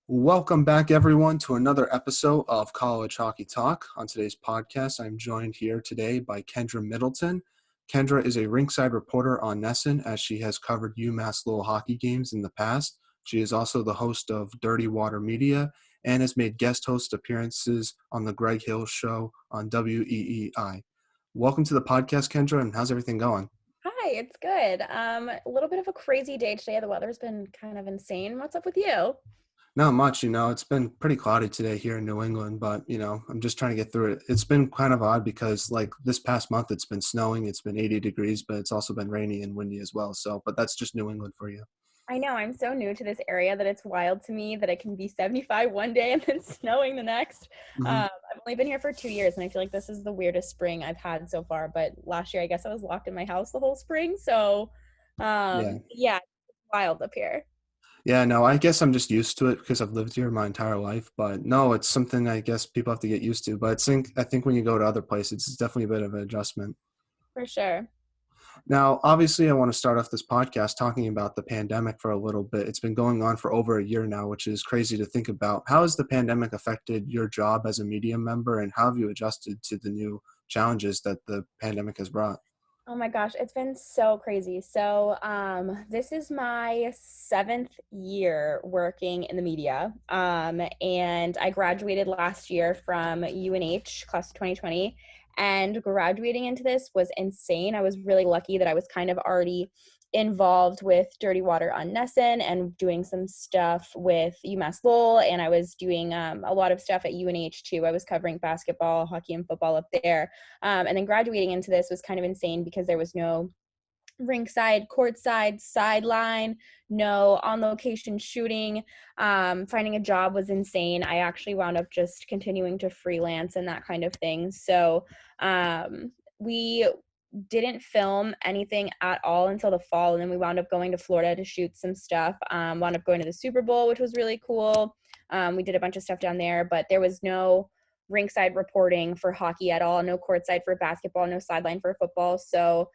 Welcome back, everyone, to another episode of College Hockey Talk. On today's podcast, I'm joined here today by Kendra Middleton. Kendra is a rinkside reporter on NESN, as she has covered UMass Lowell hockey games in the past. She is also the host of Dirty Water Media and has made guest host appearances on The Greg Hill Show on WEEI. Welcome to the podcast, Kendra, and how's everything going? Hi, it's good. A little bit of a crazy day today. The weather's been kind of insane. What's up with you? Not much, it's been pretty cloudy today here in New England, but, I'm just trying to get through it. It's been kind of odd because, like, this past month it's been snowing, it's been 80 degrees, but it's also been rainy and windy as well. So, but that's just New England for you. I know, I'm so new to this area that it's wild to me that it can be 75 one day and then snowing the next. Hmm. I've only been here for 2 years, and I feel like this is the weirdest spring I've had so far. But last year, I guess I was locked in my house the whole spring. So, Yeah. yeah, it's wild up here. Yeah, no, I guess I'm just used to it because I've lived here my entire life. But no, it's something I guess people have to get used to. But I think when you go to other places, it's definitely a bit of an adjustment. For sure. Now, obviously, I want to start off this podcast talking about the pandemic for a little bit. It's been going on for over a year now, which is crazy to think about. How has the pandemic affected your job as a media member, and how have you adjusted to the new challenges that the pandemic has brought? Oh my gosh, it's been so crazy. So, this is my 7th year working in the media. And I graduated last year from UNH, class of 2020. And graduating into this was insane. I was really lucky that I was kind of already involved with Dirty Water on NESN and doing some stuff with UMass Lowell, and I was doing a lot of stuff at UNH too. I was covering basketball, hockey, and football up there. And then graduating into this was kind of insane because there was no rinkside, courtside, sideline, no on location shooting. Finding a job was insane. I actually wound up just continuing to freelance and that kind of thing. So we didn't film anything at all until the fall, and then we wound up going to Florida to shoot some stuff. Wound up going to the Super Bowl, which was really cool. We did a bunch of stuff down there, but there was no rinkside reporting for hockey at all, no courtside for basketball, no sideline for football. So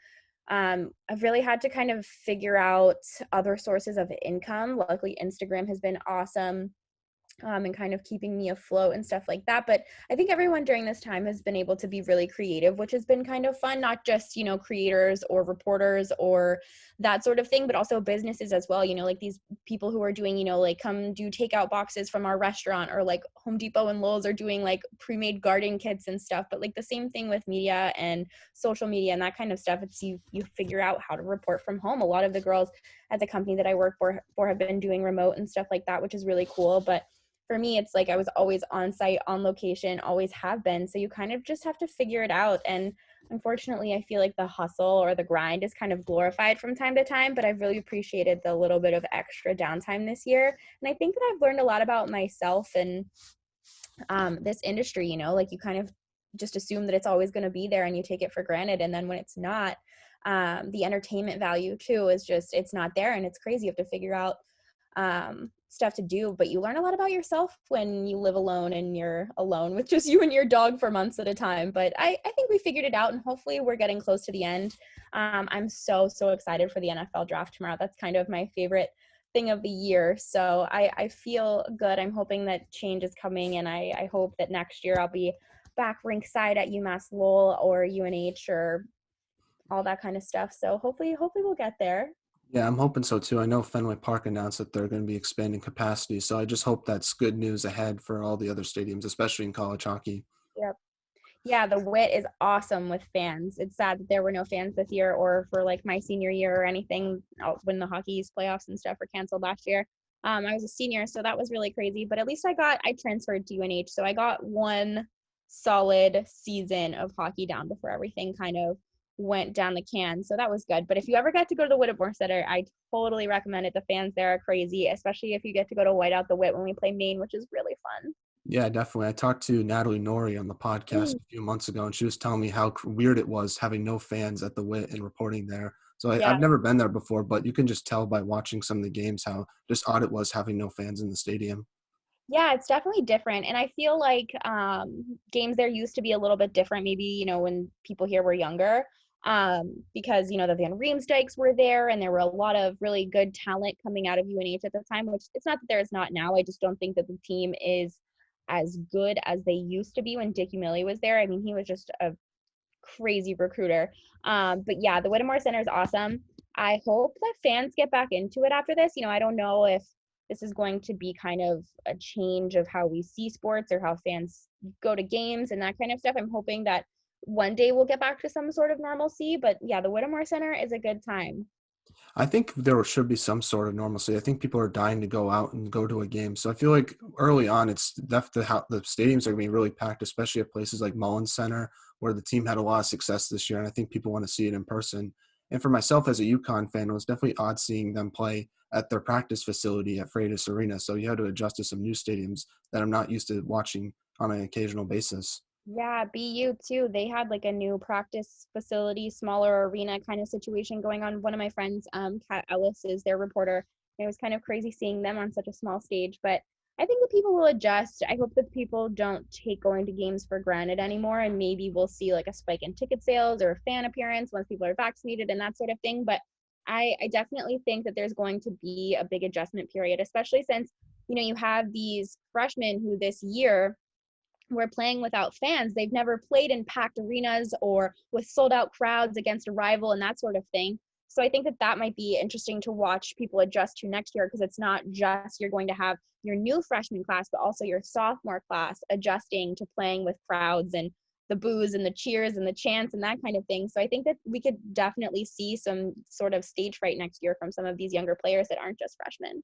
I've really had to kind of figure out other sources of income. Luckily, Instagram has been awesome. And kind of keeping me afloat and stuff like that. But I think everyone during this time has been able to be really creative, which has been kind of fun, not just, creators or reporters or that sort of thing, but also businesses as well. Like these people who are doing, like come do takeout boxes from our restaurant, or like Home Depot and Lowe's are doing like pre-made garden kits and stuff. But like the same thing with media and social media and that kind of stuff. It's you figure out how to report from home. A lot of the girls at the company that I work for have been doing remote and stuff like that, which is really cool. But for me, it's like I was always on site, on location, always have been. So you kind of just have to figure it out. And unfortunately, I feel like the hustle or the grind is kind of glorified from time to time, but I've really appreciated the little bit of extra downtime this year. And I think that I've learned a lot about myself and this industry, like you kind of just assume that it's always going to be there and you take it for granted. And then when it's not, the entertainment value too is just, it's not there, and it's crazy. You have to figure out stuff to do, but you learn a lot about yourself when you live alone and you're alone with just you and your dog for months at a time. But I think we figured it out, and hopefully we're getting close to the end. I'm so excited for the NFL draft tomorrow. That's kind of my favorite thing of the year. So I feel good. I'm hoping that change is coming, and I hope that next year I'll be back rinkside at UMass Lowell or UNH or all that kind of stuff. So hopefully we'll get there. Yeah, I'm hoping so too. I know Fenway Park announced that they're going to be expanding capacity, so I just hope that's good news ahead for all the other stadiums, especially in college hockey. Yep. Yeah, the WIT is awesome with fans. It's sad that there were no fans this year or for like my senior year or anything when the hockey's playoffs and stuff were canceled last year. I was a senior, so that was really crazy. But at least I transferred to UNH, so I got one solid season of hockey down before everything kind of went down the can. So that was good. But if you ever get to go to the Whittemore Center, I totally recommend it. The fans there are crazy, especially if you get to go to White Out the Wit when we play Maine, which is really fun. Yeah, definitely. I talked to Natalie Nori on the podcast Mm, a few months ago, and she was telling me how weird it was having no fans at the WIT and reporting there. So yeah. I've never been there before, but you can just tell by watching some of the games how just odd it was having no fans in the stadium. Yeah, it's definitely different. And I feel like games there used to be a little bit different, maybe, when people here were younger. because the Van Riemsdijks were there, and there were a lot of really good talent coming out of UNH at the time. Which it's not that there is not now. I just don't think that the team is as good as they used to be when Dickie Millie was there. I mean, he was just a crazy recruiter. But yeah, the Whittemore Center is awesome. I hope that fans get back into it after this. I don't know if this is going to be kind of a change of how we see sports or how fans go to games and that kind of stuff. I'm hoping that one day we'll get back to some sort of normalcy. But yeah, the Whittemore Center is a good time. I think there should be some sort of normalcy. I think people are dying to go out and go to a game. So I feel like early on, it's definitely how the stadiums are going to be really packed, especially at places like Mullins Center, where the team had a lot of success this year. And I think people want to see it in person. And for myself as a UConn fan, it was definitely odd seeing them play at their practice facility at Freitas Arena. So you had to adjust to some new stadiums that I'm not used to watching on an occasional basis. Yeah, BU too. They had like a new practice facility, smaller arena kind of situation going on. One of my friends, Kat Ellis, is their reporter. It was kind of crazy seeing them on such a small stage, but I think that people will adjust. I hope that people don't take going to games for granted anymore, and maybe we'll see like a spike in ticket sales or fan appearance once people are vaccinated and that sort of thing. But I definitely think that there's going to be a big adjustment period, especially since you have these freshmen who this year were playing without fans. They've never played in packed arenas or with sold out crowds against a rival and that sort of thing. So I think that that might be interesting to watch people adjust to next year, because it's not just you're going to have your new freshman class, but also your sophomore class adjusting to playing with crowds and the boos and the cheers and the chants and that kind of thing. So I think that we could definitely see some sort of stage fright next year from some of these younger players that aren't just freshmen.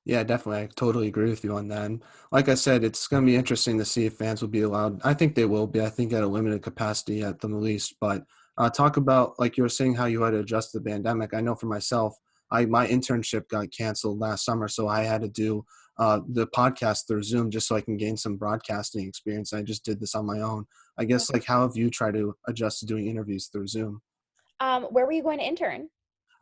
Yeah, definitely. I totally agree with you on that. And like I said, it's going to be interesting to see if fans will be allowed. I think they will be. I think at a limited capacity at the least. But talk about, like you were saying, how you had to adjust to the pandemic. I know for myself, my internship got canceled last summer, so I had to do the podcast through Zoom just so I can gain some broadcasting experience. I just did this on my own. I guess, like, how have you tried to adjust to doing interviews through Zoom? Where were you going to intern?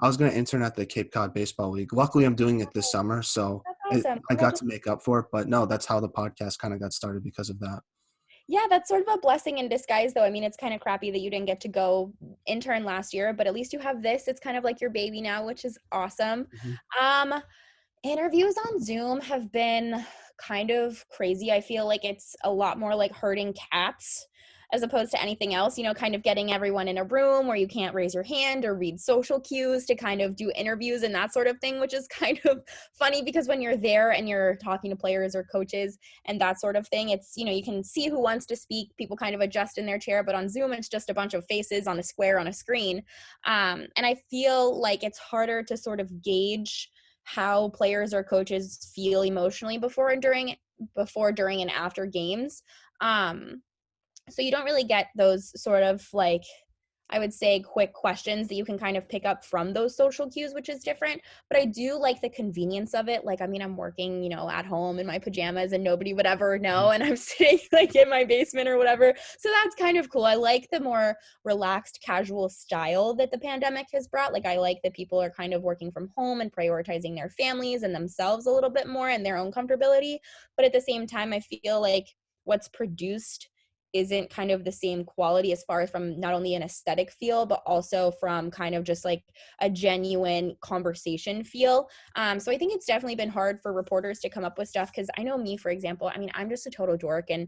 I was going to intern at the Cape Cod Baseball League. Luckily, I'm doing it this summer, so That's awesome. I got Congratulations. to make up for it. But no, that's how the podcast kind of got started because of that. Yeah, that's sort of a blessing in disguise, though. I mean, it's kind of crappy that you didn't get to go intern last year, but at least you have this. It's kind of like your baby now, which is awesome. Mhm. Um, Interviews on Zoom have been kind of crazy. I feel like it's a lot more like herding cats as opposed to anything else, kind of getting everyone in a room where you can't raise your hand or read social cues to kind of do interviews and that sort of thing, which is kind of funny because when you're there and you're talking to players or coaches and that sort of thing, it's, you can see who wants to speak. People kind of adjust in their chair, but on Zoom, it's just a bunch of faces on a square on a screen. And I feel like it's harder to sort of gauge how players or coaches feel emotionally before, during, and after games. Um, so you don't really get those sort of like, I would say, quick questions that you can kind of pick up from those social cues, which is different. But I do like the convenience of it. Like, I mean, I'm working, at home in my pajamas and nobody would ever know. And I'm sitting like in my basement or whatever. So that's kind of cool. I like the more relaxed, casual style that the pandemic has brought. Like, I like that people are kind of working from home and prioritizing their families and themselves a little bit more and their own comfortability. But at the same time, I feel like what's produced isn't kind of the same quality as far as from not only an aesthetic feel, but also from kind of just like a genuine conversation feel. So I think it's definitely been hard for reporters to come up with stuff because I know me, for example, I mean, I'm just a total dork. And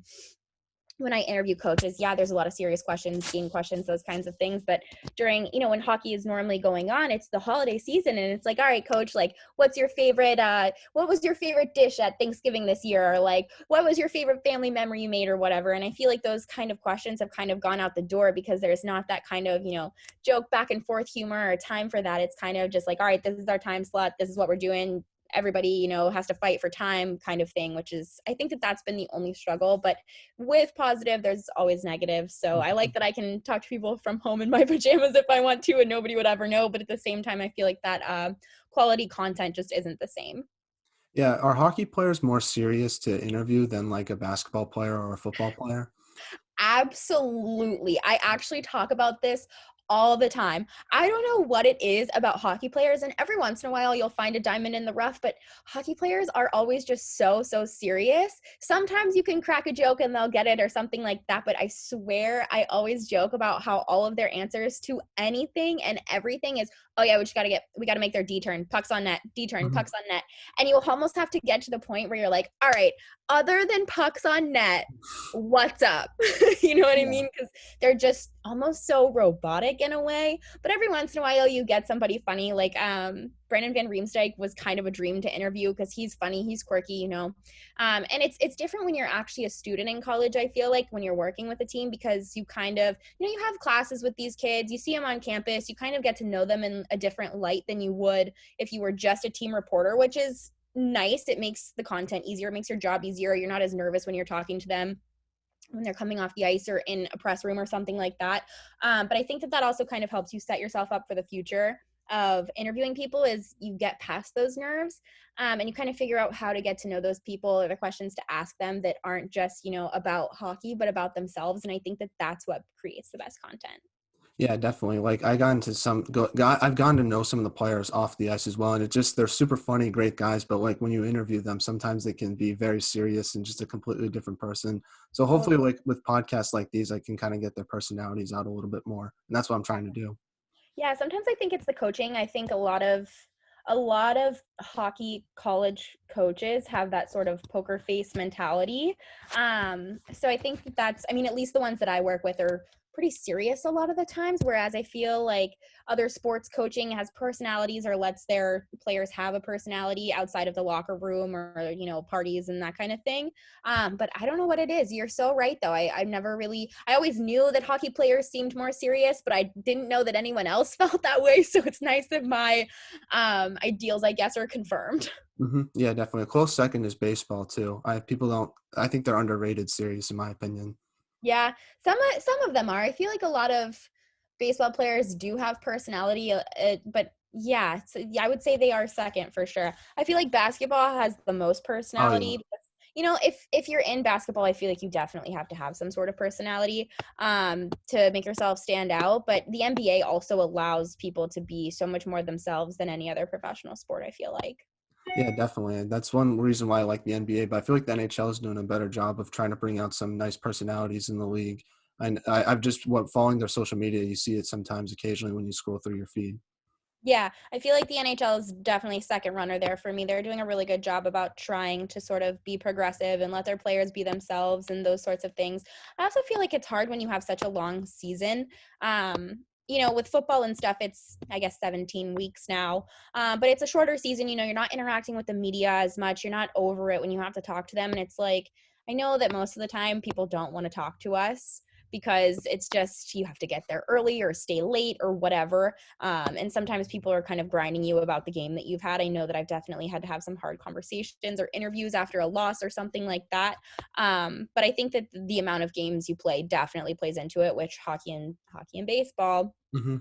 when I interview coaches, yeah, there's a lot of serious questions, game questions, those kinds of things. But during, when hockey is normally going on, it's the holiday season. And it's like, all right, coach, like, what was your favorite dish at Thanksgiving this year? Or like, what was your favorite family memory you made or whatever? And I feel like those kind of questions have kind of gone out the door because there's not that kind of, joke back and forth humor or time for that. It's kind of just like, all right, this is our time slot. This is what we're doing. Everybody, has to fight for time kind of thing, which is, I think that that's been the only struggle. But with positive, there's always negative. So I like that I can talk to people from home in my pajamas if I want to, and nobody would ever know. But at the same time, I feel like that quality content just isn't the same. Yeah, are hockey players more serious to interview than like a basketball player or a football player? Absolutely. I actually talk about this all the time. I don't know what it is about hockey players, and every once in a while you'll find a diamond in the rough, but hockey players are always just so, so serious. Sometimes you can crack a joke and they'll get it or something like that, but I swear I always joke about how all of their answers to anything and everything is, oh yeah, we got to make their D turn, pucks on net, D turn, Mhm. pucks on net. And you'll almost have to get to the point where you're like, all right, other than pucks on net, what's up? You know what I Yeah. mean? Because they're just almost so robotic in a way. But every once in a while, you get somebody funny. Like Brandon Van Riemsdyk was kind of a dream to interview because he's funny, he's quirky, you know. And it's different when you're actually a student in college. I feel like when you're working with a team because you kind of, you know, you have classes with these kids, you see them on campus, you kind of get to know them in a different light than you would if you were just a team reporter, which is nice. It makes the content easier, it makes your job easier. You're not as nervous when you're talking to them when they're coming off the ice or in a press room or something like that. But I think that that also kind of helps you set yourself up for the future of interviewing people as you get past those nerves, and you kind of figure out how to get to know those people or the questions to ask them that aren't just, you know, about hockey, but about themselves. And I think that that's what creates the best content. Yeah, definitely. Like I got into I've gone to know some of the players off the ice as well, and they're super funny, great guys. But like when you interview them, sometimes they can be very serious and just a completely different person. So hopefully, Totally. like with podcasts like these, I can kind of get their personalities out a little bit more, and that's what I'm trying to do. Yeah, sometimes I think it's the coaching. I think a lot of hockey college coaches have that sort of poker face mentality. So I think that that's, I mean, at least the ones that I work with are pretty serious a lot of the times, whereas I feel like other sports coaching has personalities or lets their players have a personality outside of the locker room or, you know, parties and that kind of thing. But I don't know what it is. You're so right, though. I've never really, I always knew that hockey players seemed more serious, but I didn't know that anyone else felt that way. So it's nice that my ideals, I guess, are confirmed. Yeah, definitely. A close second is baseball too. People don't. I think they're underrated series in my opinion. Yeah, some of them are. I feel like a lot of baseball players do have personality, but yeah, so yeah, I would say they are second for sure. I feel like basketball has the most Oh yeah. personality. You know, if you're in basketball, I feel like you definitely have to have some sort of personality to make yourself stand out. But the NBA also allows people to be so much more themselves than any other professional sport, I feel like. Yeah, definitely. And that's one reason why I like the NBA, but I feel like the NHL is doing a better job of trying to bring out some nice personalities in the league. And I've just following their social media, you see it sometimes occasionally when you scroll through your feed. Yeah, I feel like the NHL is definitely second runner there for me. They're doing a really good job about trying to sort of be progressive and let their players be themselves and those sorts of things. I also feel like it's hard when you have such a long season. You know, with football and stuff, it's, I guess, 17 weeks now. But it's a shorter season. You know, you're not interacting with the media as much. You're not over it when you have to talk to them. And it's like, I know that most of the time people don't want to talk to us because it's just you have to get there early or stay late or whatever, and sometimes people are kind of grinding you about the game that you've had. I know that I've definitely had to have some hard conversations or interviews after a loss or something like that. But I think that the amount of games you play definitely plays into it, which hockey and baseball. hmm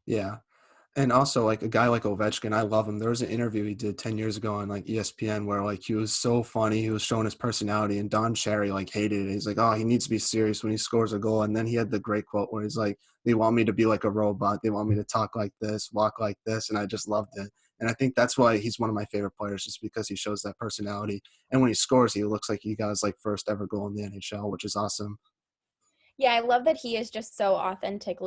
Yeah. And also, like a guy like Ovechkin, I love him. There was an interview he did 10 years ago on like ESPN where like he was so funny. He was showing his personality, and Don Cherry like hated it. He's like, oh, he needs to be serious when he scores a goal. And then he had the great quote where he's like, they want me to be like a robot. They want me to talk like this, walk like this. And I just loved it. And I think that's why he's one of my favorite players, just because he shows that personality. And when he scores, he looks like he got his like first ever goal in the NHL, which is awesome. Yeah, I love that he is just so authentic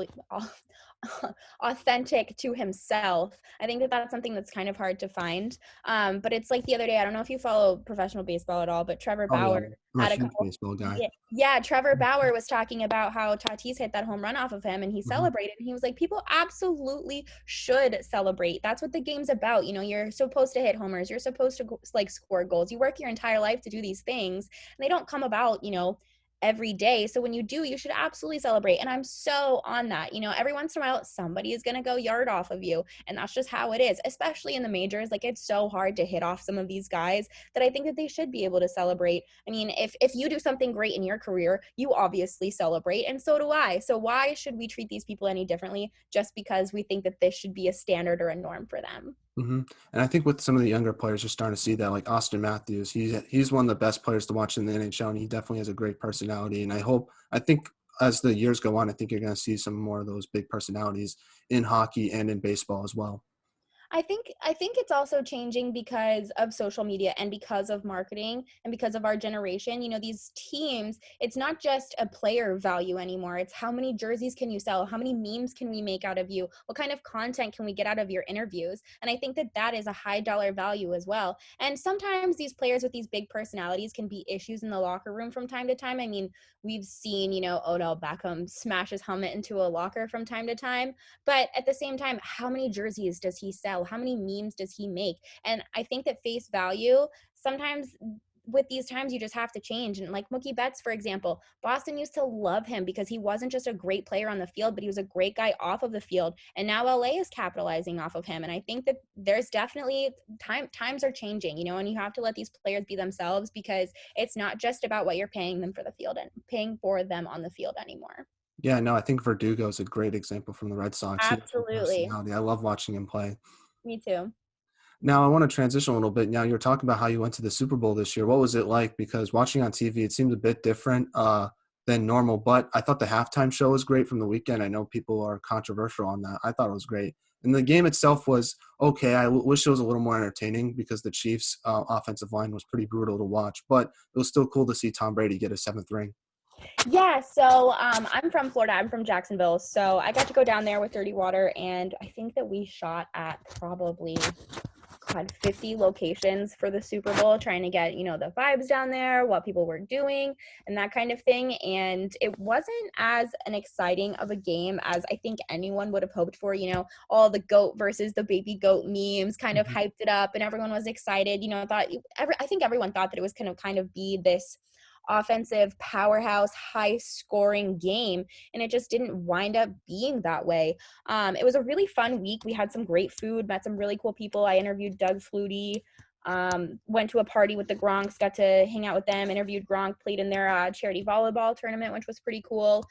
to himself. I think that that's something that's kind of hard to find. But it's like the other day, I don't know if you follow professional baseball at all, but Trevor Oh, yeah. Bauer I'm a had a huge couple. baseball guy. Yeah, Trevor Bauer was talking about how Tatis hit that home run off of him and he hmm celebrated. And he was like, people absolutely should celebrate. That's what the game's about. You know, you're supposed to hit homers. You're supposed to like score goals. You work your entire life to do these things and they don't come about, you know, every day. So when you do, you should absolutely celebrate. And I'm so on that. You know, every once in a while, somebody is going to go yard off of you. And that's just how it is, especially in the majors. Like it's so hard to hit off some of these guys that I think that they should be able to celebrate. I mean, if you do something great in your career, you obviously celebrate. And so do I. So why should we treat these people any differently just because we think that this should be a standard or a norm for them? And I think with some of the younger players, you're starting to see that, like Austin Matthews. He's one of the best players to watch in the NHL, and he definitely has a great personality. And I think as the years go on, I think you're going to see some more of those big personalities in hockey and in baseball as well. I think it's also changing because of social media and because of marketing and because of our generation. You know, these teams, it's not just a player value anymore. It's how many jerseys can you sell? How many memes can we make out of you? What kind of content can we get out of your interviews? And I think that that is a high dollar value as well. And sometimes these players with these big personalities can be issues in the locker room from time to time. I mean, we've seen, Odell Beckham smash his helmet into a locker from time to time. But at the same time, how many jerseys does he sell? How many memes does he make? And I think that face value, sometimes with these times, you just have to change. And like Mookie Betts, for example, Boston used to love him because he wasn't just a great player on the field, but he was a great guy off of the field. And now LA is capitalizing off of him. And I think that there's definitely times are changing, and you have to let these players be themselves, because it's not just about what you're paying them for the field and paying for them on the field anymore. Yeah, no, I think Verdugo is a great example from the Red Sox. He has a Absolutely. personality. I love watching him play. Me too. Now, I want to transition a little bit. Now, you're talking about how you went to the Super Bowl this year. What was it like? Because watching on TV, it seemed a bit different than normal, but I thought the halftime show was great from the weekend. I know people are controversial on that. I thought it was great. And the game itself was okay. I wish it was a little more entertaining because the Chiefs' offensive line was pretty brutal to watch, but it was still cool to see Tom Brady get a seventh ring. Yeah, so I'm from Florida. I'm from Jacksonville. So I got to go down there with Dirty Water, and I think that we shot at probably, God, 50 locations for the Super Bowl, trying to get, the vibes down there, what people were doing, and that kind of thing. And it wasn't as an exciting of a game as I think anyone would have hoped for. All the goat versus the baby goat memes kind of Mhm. hyped it up, and everyone was excited. I think everyone thought that it was going to kind of be this offensive powerhouse, high scoring game, and it just didn't wind up being that way. It was a really fun week. We had some great food, met some really cool people. I interviewed Doug Flutie, went to a party with the Gronks, got to hang out with them, interviewed Gronk, played in their charity volleyball tournament, which was pretty cool.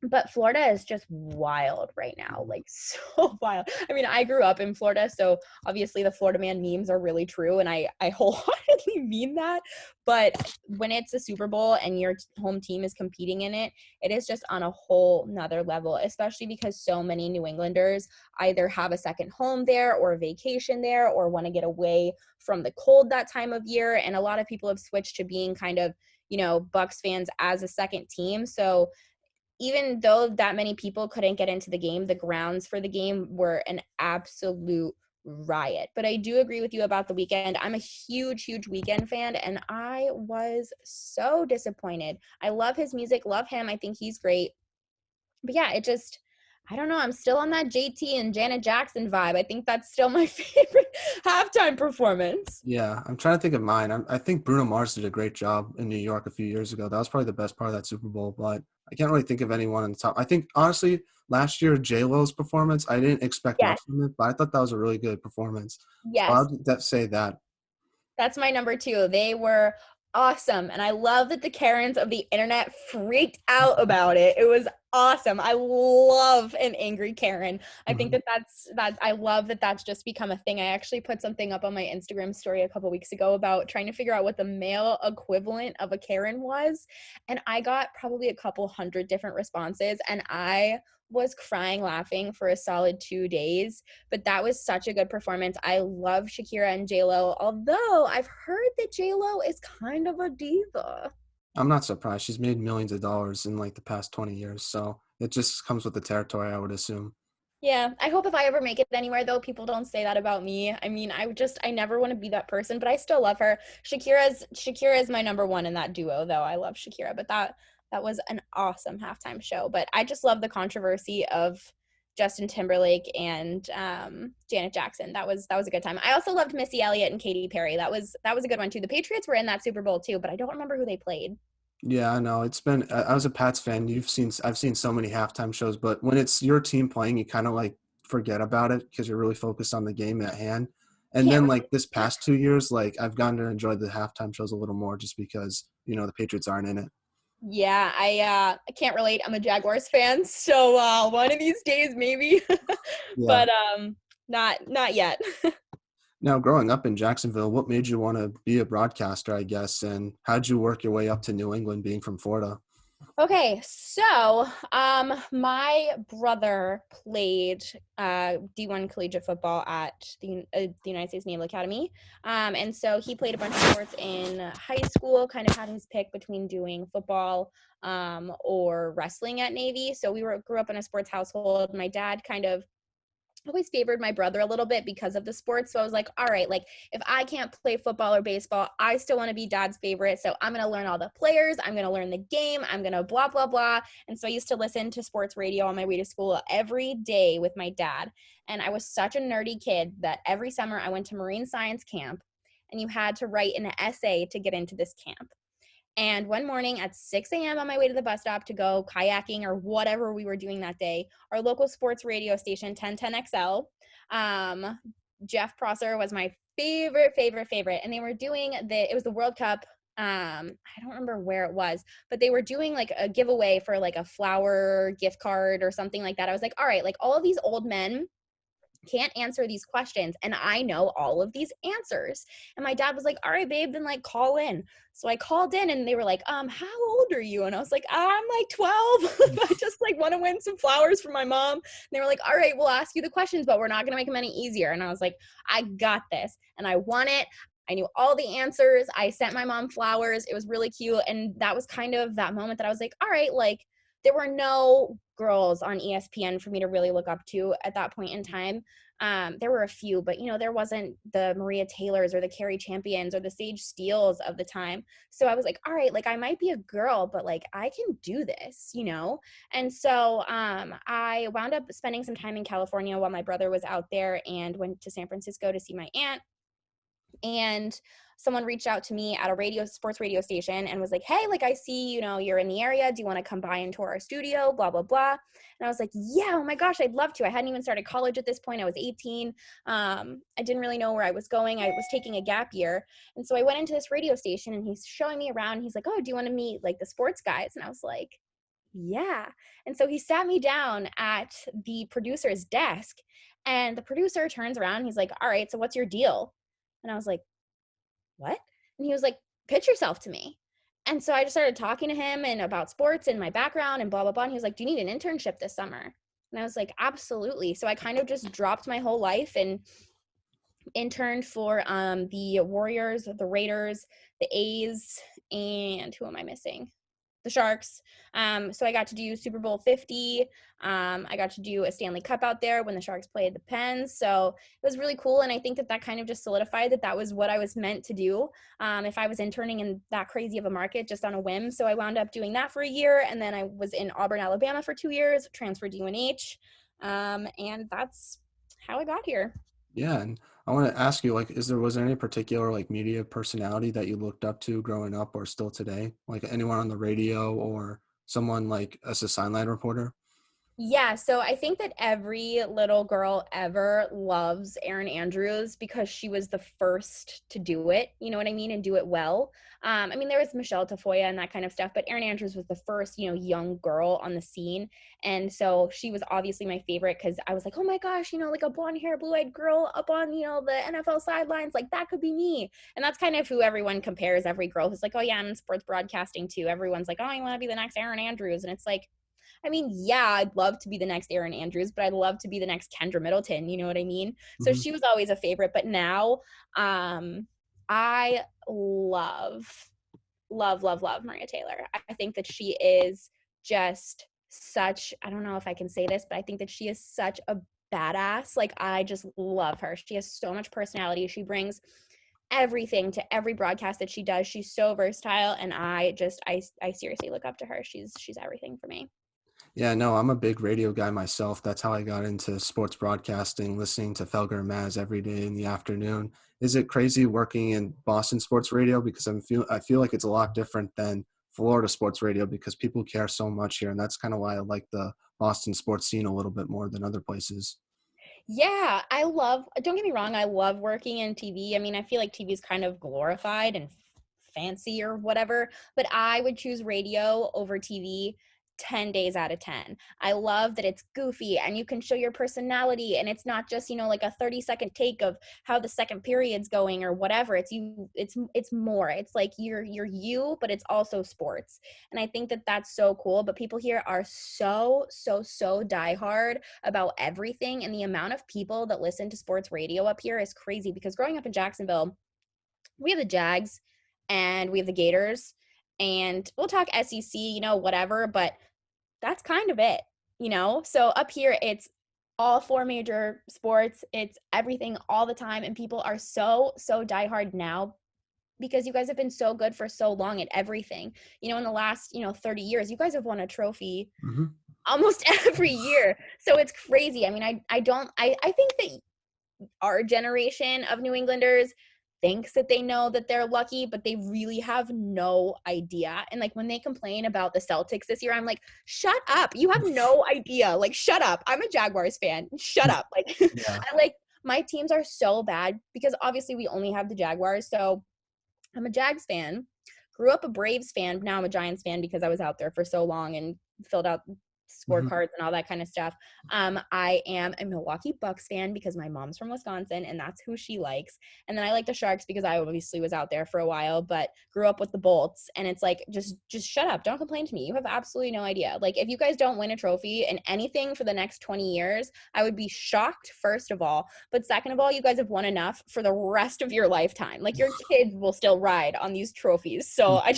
But Florida is just wild right now, like so wild. I mean, I grew up in Florida, so obviously the Florida man memes are really true, and I wholeheartedly mean that. But when it's a Super Bowl and your home team is competing in it, it is just on a whole nother level, especially because so many New Englanders either have a second home there or a vacation there or want to get away from the cold that time of year. And a lot of people have switched to being kind of, Bucks fans as a second team. So even though that many people couldn't get into the game, the grounds for the game were an absolute riot. But I do agree with you about the weekend. I'm a huge, huge Weekend fan, and I was so disappointed. I love his music, love him. I think he's great. But yeah, I don't know. I'm still on that JT and Janet Jackson vibe. I think that's still my favorite halftime performance. Yeah, I'm trying to think of mine. I think Bruno Mars did a great job in New York a few years ago. That was probably the best part of that Super Bowl, but I can't really think of anyone on the top. I think, honestly, last year, J-Lo's performance, I didn't expect much Yes, from it, but I thought that was a really good performance. So yes. I'll say that. That's my number two. They were awesome. And I love that the Karens of the internet freaked out about it. It was awesome. I love an angry Karen. I think Mhm. that I love that that's just become a thing. I actually put something up on my Instagram story a couple weeks ago about trying to figure out what the male equivalent of a Karen was. And I got probably a couple hundred different responses, and I was crying laughing for a solid 2 days. But that was such a good performance. I love Shakira and J-Lo, although I've heard that J-Lo is kind of a diva. I'm not surprised. She's made millions of dollars in like the past 20 years, so it just comes with the territory, I would assume. Yeah, I hope if I ever make it anywhere, though, people don't say that about me. I mean, I never want to be that person, but I still love her. Shakira is my number one in that duo, though. I love Shakira, but that was an awesome halftime show. But I just love the controversy of Justin Timberlake and Janet Jackson. That was a good time. I also loved Missy Elliott and Katy Perry. That was a good one too. The Patriots were in that Super Bowl too, but I don't remember who they played. Yeah, I know. It's been I was a Pats fan. I've seen so many halftime shows, but when it's your team playing, you kind of like forget about it because you're really focused on the game at hand. And Can't then like this past 2 years, like I've gotten to enjoy the halftime shows a little more just because, the Patriots aren't in it. Yeah, I can't relate. I'm a Jaguars fan, so one of these days maybe, Yeah. but not yet. Now, growing up in Jacksonville, what made you want to be a broadcaster, I guess, and how'd you work your way up to New England being from Florida? Okay, so my brother played D1 collegiate football at the United States Naval Academy. And so he played a bunch of sports in high school, kind of had his pick between doing football or wrestling at Navy. So grew up in a sports household. My dad kind of always favored my brother a little bit because of the sports. So I was like, all right, like if I can't play football or baseball, I still want to be dad's favorite. So I'm going to learn all the players. I'm going to learn the game. I'm going to blah, blah, blah. And so I used to listen to sports radio on my way to school every day with my dad. And I was such a nerdy kid that every summer I went to marine science camp and you had to write an essay to get into this camp. And one morning at 6 a.m. on my way to the bus stop to go kayaking or whatever we were doing that day, our local sports radio station, 1010XL, Jeff Prosser was my favorite. And they were doing it was the World Cup. I don't remember where it was, but they were doing like a giveaway for like a flower gift card or something like that. I was like, all right, like all of these old men can't answer these questions and I know all of these answers. And my dad was like, all right, babe, then like call in. So I called in and they were like, how old are you? And I was like, I'm like 12. I just like want to win some flowers for my mom. And they were like, all right, we'll ask you the questions, but we're not going to make them any easier. And I was like, I got this. And I won it. I knew all the answers. I sent my mom flowers. It was really cute. And that was kind of that moment that I was like, all right, like there were no girls on ESPN for me to really look up to at that point in time. There were a few, but there wasn't the Maria Taylors or the Carrie Champions or the Sage Steeles of the time. So I was like, all right, like I might be a girl, but like I can do this. And so I wound up spending some time in California while my brother was out there and went to San Francisco to see my aunt. And someone reached out to me at a sports radio station and was like, hey, like I see you're in the area, do you want to come by into our studio, blah blah blah. And I was like, yeah, oh my gosh, I'd love to. I hadn't even started college at this point. I was 18. I didn't really know where I was going. I was taking a gap year. And so I went into this radio station and he's showing me around. He's like, oh, do you want to meet like the sports guys? And I was like, yeah. And so he sat me down at the producer's desk and the producer turns around and he's like, all right, so what's your deal? And I was like, what? And he was like, pitch yourself to me. And so I just started talking to him and about sports and my background and blah, blah, blah. And he was like, do you need an internship this summer? And I was like, absolutely. So I kind of just dropped my whole life and interned for the Warriors, the Raiders, the A's, and who am I missing? The Sharks. So I got to do Super Bowl 50. I got to do a Stanley Cup out there when the Sharks played the Pens. So it was really cool. And I think that kind of just solidified that was what I was meant to do if I was interning in that crazy of a market just on a whim. So I wound up doing that for a year. And then I was in Auburn, Alabama for 2 years, transferred to UNH. And that's how I got here. Yeah, and I want to ask you, like, was there any particular like media personality that you looked up to growing up or still today? Like anyone on the radio or someone like as a sideline reporter? Yeah, so I think that every little girl ever loves Erin Andrews because she was the first to do it, you know what I mean, and do it well. I mean, there was Michelle Tafoya and that kind of stuff, but Erin Andrews was the first, young girl on the scene. And so she was obviously my favorite because I was like, oh my gosh, like a blonde hair, blue eyed girl up on, the NFL sidelines, like that could be me. And that's kind of who everyone compares every girl who's like, oh yeah, I'm in sports broadcasting too. Everyone's like, oh, I want to be the next Erin Andrews. And it's like, I mean, yeah, I'd love to be the next Erin Andrews, but I'd love to be the next Kendra Middleton. You know what I mean? So Hmm. she was always a favorite. But now, I love Maria Taylor. I think that she is just such, I don't know if I can say this, but I think that she is such a badass. Like, I just love her. She has so much personality. She brings everything to every broadcast that she does. She's so versatile. And I seriously look up to her. She's everything for me. Yeah, no, I'm a big radio guy myself. That's how I got into sports broadcasting, listening to Felger and Maz every day in the afternoon. Is it crazy working in Boston sports radio? Because I feel like it's a lot different than Florida sports radio because people care so much here, and that's kind of why I like the Boston sports scene a little bit more than other places. Yeah, don't get me wrong, I love working in TV. I mean, I feel like TV is kind of glorified and fancy or whatever, but I would choose radio over TV 10 days out of 10. I love that it's goofy and you can show your personality, and it's not just, like a 30-second take of how the second period's going or whatever. It's more. It's like you're you, but it's also sports. And I think that that's so cool, but people here are so diehard about everything, and the amount of people that listen to sports radio up here is crazy because growing up in Jacksonville, we have the Jags and we have the Gators, and we'll talk SEC, whatever, but that's kind of it, So up here, it's all four major sports. It's everything all the time. And people are so diehard now because you guys have been so good for so long at everything. In the last, 30 years, you guys have won a trophy almost every year. So it's crazy. I mean, I think that our generation of New Englanders thinks that they know that they're lucky, but they really have no idea. And like when they complain about the Celtics this year, I'm like, shut up. You have no idea. Like, shut up. I'm a Jaguars fan. Shut up. Like, Yeah. my teams are so bad because obviously we only have the Jaguars. So I'm a Jags fan, grew up a Braves fan. Now I'm a Giants fan because I was out there for so long and filled out scorecards and all that kind of stuff. I am a Milwaukee Bucks fan because my mom's from Wisconsin and that's who she likes. And then I like the Sharks because I obviously was out there for a while, but grew up with the Bolts. And it's like, just shut up. Don't complain to me. You have absolutely no idea. Like, if you guys don't win a trophy in anything for the next 20 years, I would be shocked, first of all. But second of all, you guys have won enough for the rest of your lifetime. Like, your kids will still ride on these trophies. So I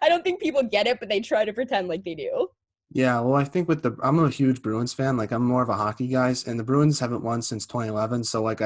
don't think people get it, but they try to pretend like they do. Yeah, well, I think I'm a huge Bruins fan. Like, I'm more of a hockey guy, and the Bruins haven't won since 2011. So, like,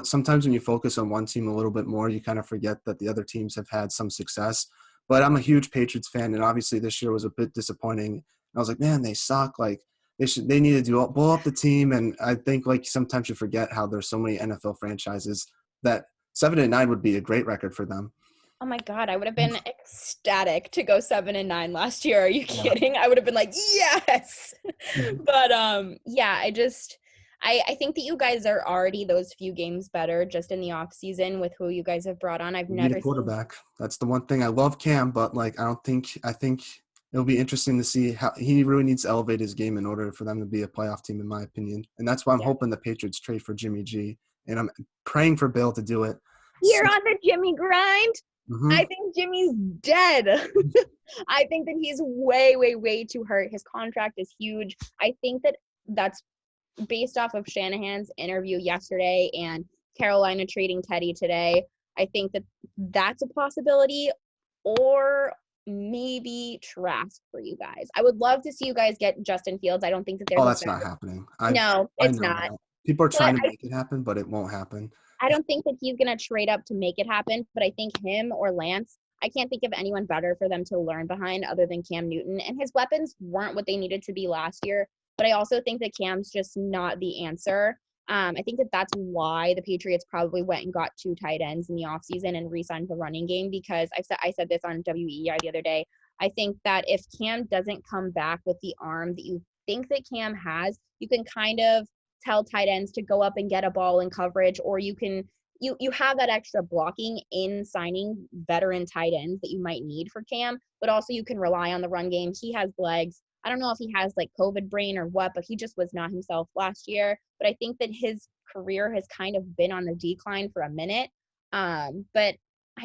sometimes when you focus on one team a little bit more, you kind of forget that the other teams have had some success. But I'm a huge Patriots fan, and obviously this year was a bit disappointing. I was like, man, they suck. Like, they need to blow up the team. And I think, like, sometimes you forget how there's so many NFL franchises that 7-9 would be a great record for them. Oh my God, I would have been ecstatic to go 7-9 last year. Are you Yeah. kidding? I would have been like, yes. Mhm. But yeah, I think that you guys are already those few games better just in the off season with who you guys have brought on. I've We need never a seen. quarterback. That's the one thing. I love Cam, but like I think it'll be interesting to see how he really needs to elevate his game in order for them to be a playoff team, in my opinion. And that's why I'm Yeah. hoping the Patriots trade for Jimmy G. And I'm praying for Bill to do it. You're on the Jimmy grind. Mm-hmm. I think Jimmy's dead. I think that he's way too hurt. His contract is huge. I think that that's based off of Shanahan's interview yesterday and Carolina trading Teddy today. I think that that's a possibility, or maybe Trask for you guys. I would love to see you guys get Justin Fields. I don't think that there's Oh, a that's not better. happening. No, I it's know not. that. People are But trying to make it happen, but it won't happen. I don't think that he's going to trade up to make it happen, but I think him or Lance, I can't think of anyone better for them to learn behind other than Cam Newton. And his weapons weren't what they needed to be last year, but I also think that Cam's just not the answer. I think that that's why the Patriots probably went and got 2 tight ends in the offseason and re-signed the running game, because I said this on WEI the other day. I think that if Cam doesn't come back with the arm that you think that Cam has, you can kind of tell tight ends to go up and get a ball in coverage, or you have that extra blocking in signing veteran tight ends that you might need for Cam, but also you can rely on the run game. He has legs. I don't know if he has like COVID brain or what, but he just was not himself last year. But I think that his career has kind of been on the decline for a minute. But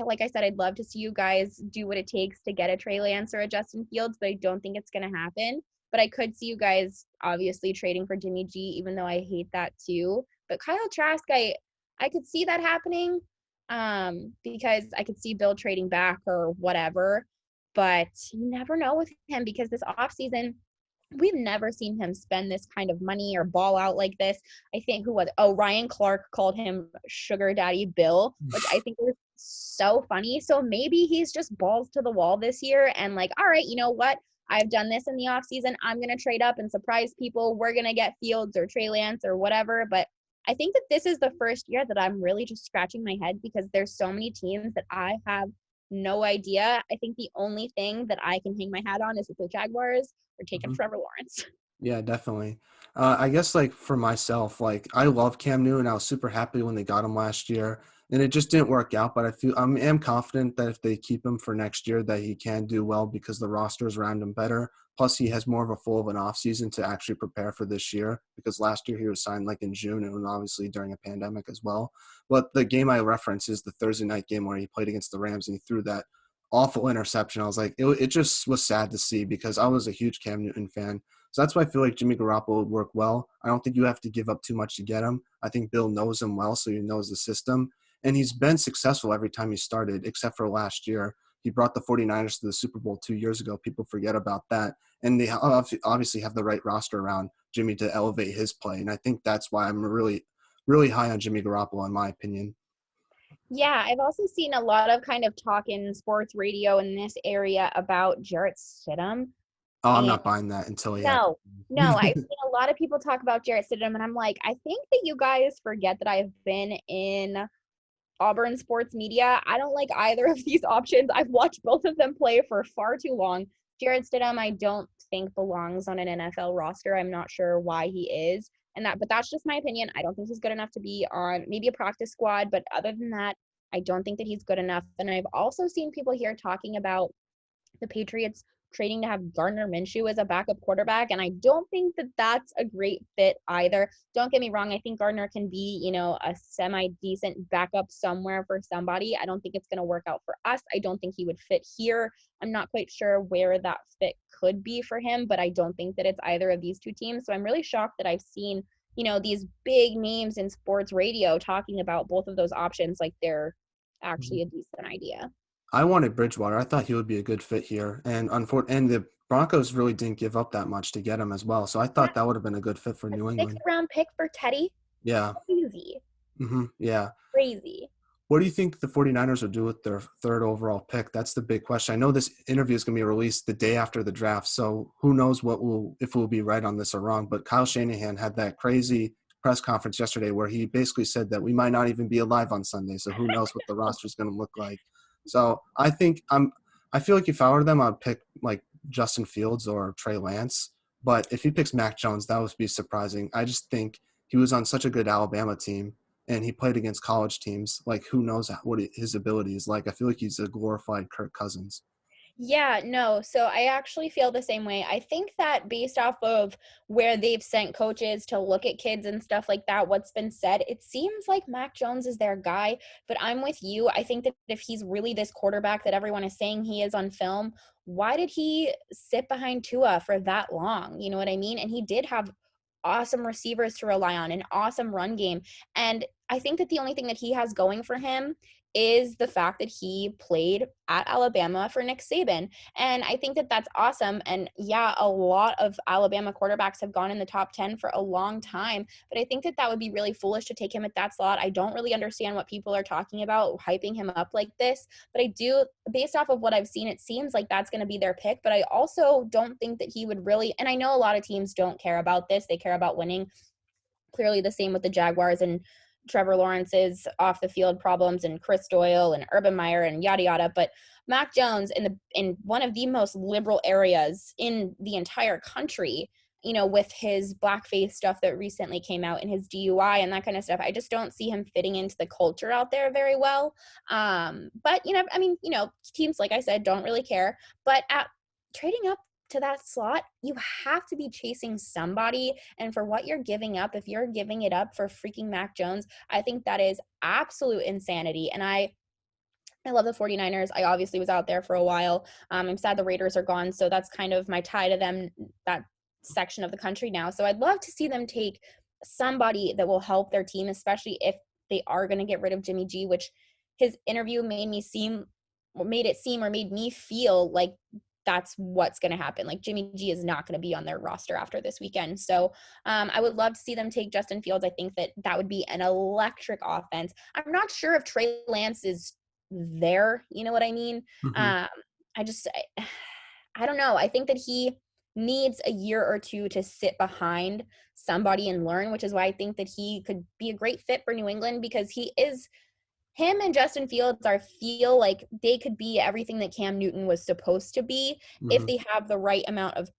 like I said, I'd love to see you guys do what it takes to get a Trey Lance or a Justin Fields, but I don't think it's going to happen. But I could see you guys obviously trading for Jimmy G, even though I hate that too. But Kyle Trask, I could see that happening because I could see Bill trading back or whatever. But you never know with him because this offseason, we've never seen him spend this kind of money or ball out like this. I think Ryan Clark called him Sugar Daddy Bill, which I think was so funny. So maybe he's just balls to the wall this year and like, all right, you know what? I've done this in the offseason. I'm going to trade up and surprise people. We're going to get Fields or Trey Lance or whatever. But I think that this is the first year that I'm really just scratching my head because there's so many teams that I have no idea. I think the only thing that I can hang my hat on is that the Jaguars are taking Trevor Lawrence. Yeah, definitely. I guess like for myself, like I love Cam Newton. I was super happy when they got him last year. and it just didn't work out. But am confident that if they keep him for next year, that he can do well because the roster is around him better. Plus, he has more of a full of an off season to actually prepare for this year because last year he was signed like in June and obviously during a pandemic as well. But the game I reference is the Thursday night game where he played against the Rams and he threw that awful interception. I was like, it just was sad to see because I was a huge Cam Newton fan. So that's why I feel like Jimmy Garoppolo would work well. I don't think you have to give up too much to get him. I think Bill knows him well, so he knows the system. And he's been successful every time he started, except for last year. He brought the 49ers to the Super Bowl 2 years ago. People forget about that. And they obviously have the right roster around Jimmy to elevate his play. And I think that's why I'm really, really high on Jimmy Garoppolo, in my opinion. Yeah, I've also seen a lot of kind of talk in sports radio in this area about Jarrett Stidham. Oh, I'm And not buying that until he no, no, actually. I've seen a lot of people talk about Jarrett Stidham, and I'm like, I think that you guys forget that I've been in Auburn sports media. I don't like either of these options. I've watched both of them play for far too long. Jarrett Stidham, I don't think belongs on an NFL roster. I'm not sure why he is. But that's just my opinion. I don't think he's good enough to be on maybe a practice squad, but other than that, I don't think that he's good enough. And I've also seen people here talking about the Patriots trading to have Gardner Minshew as a backup quarterback. And I don't think that that's a great fit either. Don't get me wrong. I think Gardner can be, a semi decent backup somewhere for somebody. I don't think it's going to work out for us. I don't think he would fit here. I'm not quite sure where that fit could be for him, but I don't think that it's either of these two teams. So I'm really shocked that I've seen, these big names in sports radio talking about both of those options like they're actually a decent idea. I wanted Bridgewater. I thought he would be a good fit here, and the Broncos really didn't give up that much to get him as well. So I Yeah, thought that would have been a good fit for a New sixth England. round pick for Teddy? Yeah. Crazy. Yeah. Crazy. What do you think the 49ers will do with their third overall pick? That's the big question. I know this interview is going to be released the day after the draft, so who knows if we'll be right on this or wrong. But Kyle Shanahan had that crazy press conference yesterday where he basically said that we might not even be alive on Sunday, so who knows what the roster is going to look like. So I feel like if I were them, I'd pick like Justin Fields or Trey Lance. But if he picks Mac Jones, that would be surprising. I just think he was on such a good Alabama team and he played against college teams. Like, who knows what his ability is like? I feel like he's a glorified Kirk Cousins. Yeah, no. So I actually feel the same way. I think that based off of where they've sent coaches to look at kids and stuff like that, what's been said, it seems like Mac Jones is their guy. But I'm with you. I think that if he's really this quarterback that everyone is saying he is on film, why did he sit behind Tua for that long? You know what I mean? And he did have awesome receivers to rely on, an awesome run game. And I think that the only thing that he has going for him is the fact that he played at Alabama for Nick Saban. And I think that that's awesome. And yeah, a lot of Alabama quarterbacks have gone in the top 10 for a long time, but I think that that would be really foolish to take him at that slot. I don't really understand what people are talking about, hyping him up like this, but I do, based off of what I've seen, it seems like that's going to be their pick, but I also don't think that he would really, and I know a lot of teams don't care about this. They care about winning. Clearly the same with the Jaguars and Trevor Lawrence's off the field problems and Chris Doyle and Urban Meyer and yada yada. But Mac Jones in one of the most liberal areas in the entire country, with his blackface stuff that recently came out and his DUI and that kind of stuff, I just don't see him fitting into the culture out there very well. But teams like I said don't really care. But at trading up to that slot, you have to be chasing somebody. And for what you're giving up, if you're giving it up for freaking Mac Jones, I think that is absolute insanity. And I love the 49ers. I obviously was out there for a while. I'm sad the Raiders are gone. So that's kind of my tie to them, that section of the country now. So I'd love to see them take somebody that will help their team, especially if they are going to get rid of Jimmy G, which his interview made me feel like that's what's going to happen. Like Jimmy G is not going to be on their roster after this weekend. So I would love to see them take Justin Fields. I think that would be an electric offense. I'm not sure if Trey Lance is there. You know what I mean? Mm-hmm. Um, I don't know. I think that he needs a year or two to sit behind somebody and learn, which is why I think that he could be a great fit for New England because him and Justin Fields feel like they could be everything that Cam Newton was supposed to be if Mm-hmm. they have the right amount of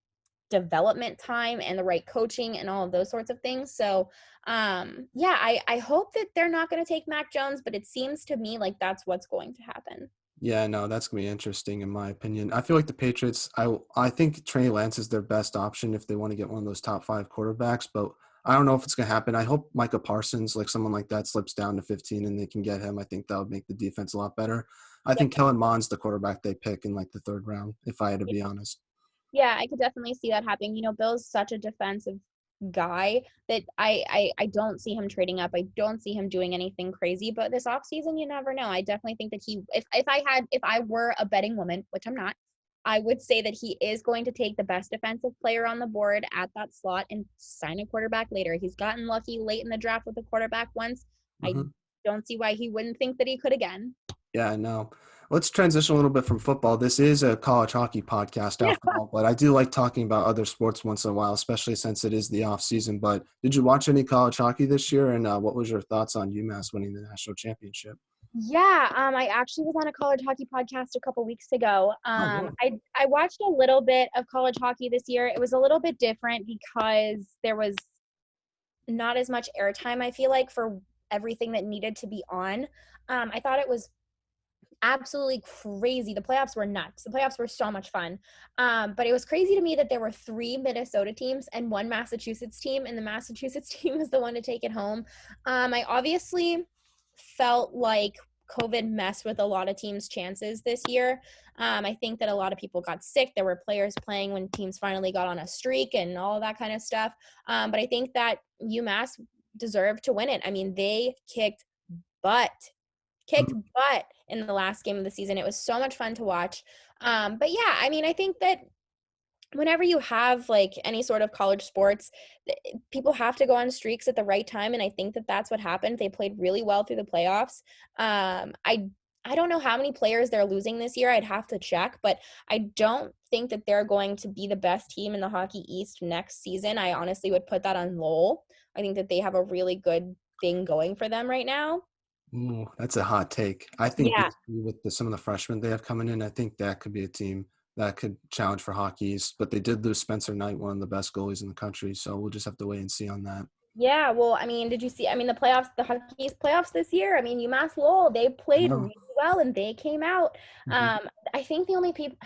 development time and the right coaching and all of those sorts of things. So yeah, I hope that they're not going to take Mac Jones, but it seems to me like that's what's going to happen. Yeah, no, that's gonna be interesting in my opinion. I feel like the Patriots. I think Trey Lance is their best option if they want to get one of those top 5 quarterbacks, but I don't know if it's gonna happen. I hope Micah Parsons, like someone like that, slips down to 15 and they can get him. I think that would make the defense a lot better. I Yep. think Kellen Mond's the quarterback they pick in like the 3rd round, if I had to be honest. Yeah, I could definitely see that happening. Bill's such a defensive guy that I don't see him trading up. I don't see him doing anything crazy. But this offseason, you never know. I definitely think that if I were a betting woman, which I'm not, I would say that he is going to take the best defensive player on the board at that slot and sign a quarterback later. He's gotten lucky late in the draft with a quarterback once. I Mhm. don't see why he wouldn't think that he could again. Yeah, I know. Let's transition a little bit from football. This is a college hockey podcast Yeah. after all, but I do like talking about other sports once in a while, especially since it is the off season. But did you watch any college hockey this year? And what was your thoughts on UMass winning the national championship? Yeah, I actually was on a college hockey podcast a couple weeks ago. Oh, wow. I watched a little bit of college hockey this year. It was a little bit different because there was not as much airtime, I feel like, for everything that needed to be on. I thought it was absolutely crazy. The playoffs were nuts. The playoffs were so much fun. But it was crazy to me that there were 3 Minnesota teams and 1 Massachusetts team, and the Massachusetts team was the one to take it home. I obviously felt like COVID messed with a lot of teams' chances this year. I think that a lot of people got sick. There were players playing when teams finally got on a streak and all of that kind of stuff. But I think that UMass deserved to win it. I mean, they butt kicked Mhm. butt in the last game of the season. It was so much fun to watch. But yeah, I mean, I think that whenever you have like any sort of college sports, people have to go on streaks at the right time, and I think that that's what happened. They played really well through the playoffs. I don't know how many players they're losing this year. I'd have to check, but I don't think that they're going to be the best team in the Hockey East next season. I honestly would put that on Lowell. I think that they have a really good thing going for them right now. Ooh, that's a hot take. I think Yeah. this with some of the freshmen they have coming in, I think that could be a team that could challenge for Hockey East. But they did lose Spencer Knight, one of the best goalies in the country. So we'll just have to wait and see on that. Yeah, well, I mean, did you see? I mean, the playoffs, the Hockey East playoffs this year. I mean, UMass Lowell, they I played know. really well and they came out. Mhm. Um, I think the only people,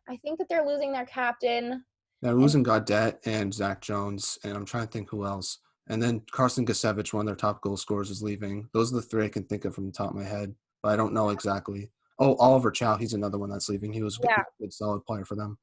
I think that they're losing their captain, They're and losing Gaudette and Zach Jones, and I'm trying to think who else. And then Carson Gasevich, one of their top goal scorers, is leaving. Those are the 3 I can think of from the top of my head, but I don't know exactly. Oh, Oliver Chow, he's another one that's leaving. He was yeah, a good, solid player for them.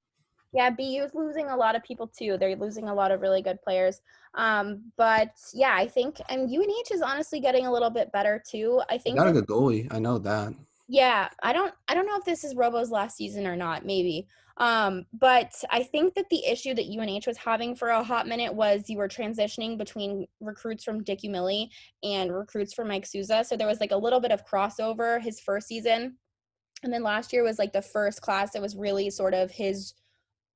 yeah, BU's losing a lot of people too. They're losing a lot of really good players. But yeah, I think, and UNH is honestly getting a little bit better too. I They think got a that good goalie. I know that. Yeah, I don't know if this is Robo's last season or not, maybe. But I think that the issue that UNH was having for a hot minute was you were transitioning between recruits from Dick Umili and recruits from Mike Souza. So there was like a little bit of crossover his first season. And then last year was like the first class that was really sort of his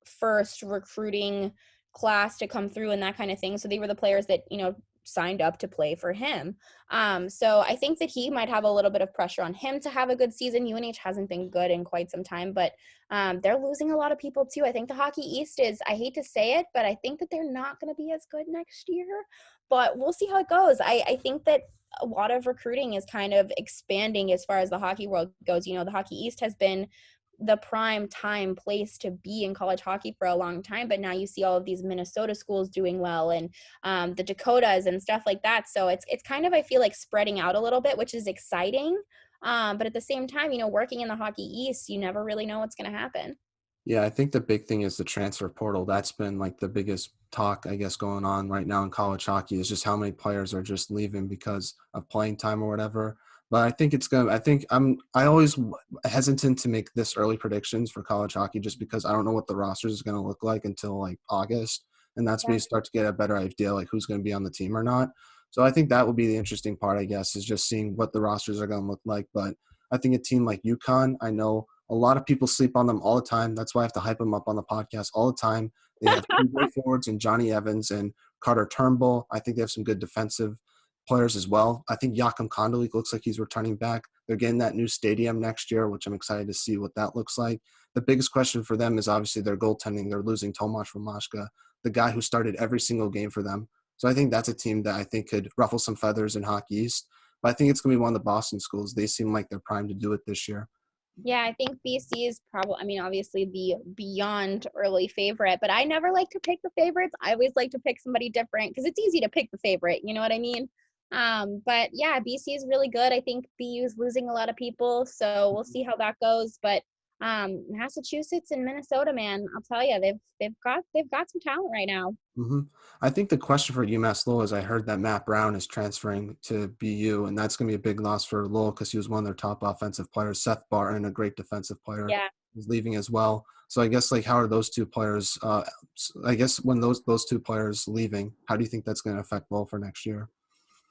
first recruiting class to come through and that kind of thing. So they were the players that, signed up to play for him. So I think that he might have a little bit of pressure on him to have a good season. UNH hasn't been good in quite some time, but they're losing a lot of people too. I think the Hockey East is, I hate to say it, but I think that they're not going to be as good next year. But we'll see how it goes. I think that a lot of recruiting is kind of expanding as far as the hockey world goes. The Hockey East has been the prime time place to be in college hockey for a long time, but now you see all of these Minnesota schools doing well, and the Dakotas and stuff like that. So it's kind of, I feel like, spreading out a little bit, which is exciting. But at the same time, working in the Hockey East, you never really know what's going to happen. Yeah, I think the big thing is the transfer portal. That's been like the biggest talk, I guess, going on right now in college hockey is just how many players are just leaving because of playing time or whatever. But I think it's going to, I always hesitant to make this early predictions for college hockey just because I don't know what the rosters is going to look like until like August. And that's when Yeah. you start to get a better idea like who's going to be on the team or not. So I think that will be the interesting part, I guess, is just seeing what the rosters are going to look like. But I think a team like UConn, I know a lot of people sleep on them all the time. That's why I have to hype them up on the podcast all the time. They have 2 great forwards in Johnny Evans and Carter Turnbull. I think they have some good defensive players as well. I think Joachim Kondolik looks like he's returning back. They're getting that new stadium next year, which I'm excited to see what that looks like. The biggest question for them is obviously their goaltending. They're losing Tomasz Romashka, the guy who started every single game for them. So I think that's a team that I think could ruffle some feathers in Hockey East. But I think it's going to be one of the Boston schools. They seem like they're primed to do it this year. Yeah, I think BC is probably, I mean, obviously the beyond early favorite, but I never like to pick the favorites. I always like to pick somebody different because it's easy to pick the favorite. You know what I mean? But yeah, BC is really good. I think BU is losing a lot of people, so we'll see how that goes. But Massachusetts and Minnesota, man, I'll tell you, they've got some talent right now. Mm-hmm. I think the question for UMass Lowell is I heard that Matt Brown is transferring to BU, and that's going to be a big loss for Lowell because he was one of their top offensive players. Seth Barton, a great defensive player, Yeah. is leaving as well. So I guess like how are those two players? I guess when those two players leaving, how do you think that's going to affect Lowell for next year?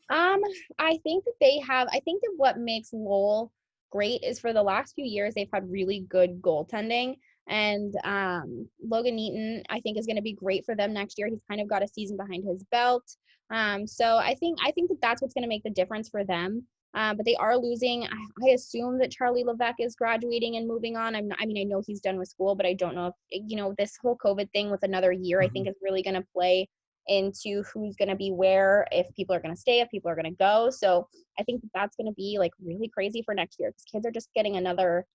Um, I think that what makes Lowell great is for the last few years they've had really good goaltending. And Logan Neaton, I think, is going to be great for them next year. He's kind of got a season behind his belt. So I think that that's what's going to make the difference for them. But they are losing. I assume that Charlie Levesque is graduating and moving on. I mean, I know he's done with school, but I don't know if, this whole COVID thing with another year, I think is really going to play into who's going to be where, if people are going to stay, if people are going to go. So I think that that's going to be like really crazy for next year because kids are just getting another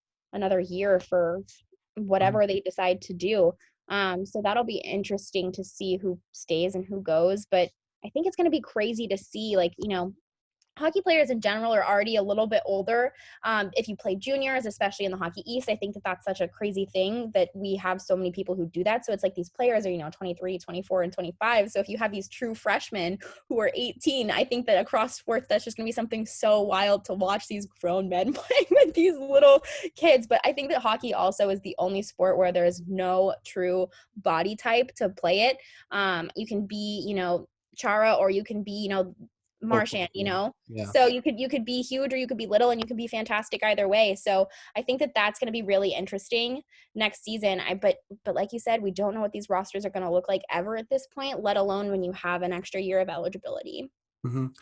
year for Mm-hmm. whatever they decide to do. So that'll be interesting to see who stays and who goes. But I think it's going to be crazy to see, like, hockey players in general are already a little bit older. If you play juniors, especially in the Hockey East, I think that that's such a crazy thing that we have so many people who do that. So it's like these players are, 23, 24, and 25. So if you have these true freshmen who are 18, I think that across sports, that's just going to be something so wild to watch these grown men playing with these little kids. But I think that hockey also is the only sport where there is no true body type to play it. You can be, Chara, or you can be, Marchand, Yeah. so you could be huge or you could be little, and you could be fantastic either way. So I think that that's going to be really interesting next season. But like you said, we don't know what these rosters are going to look like ever at this point, let alone when you have an extra year of eligibility.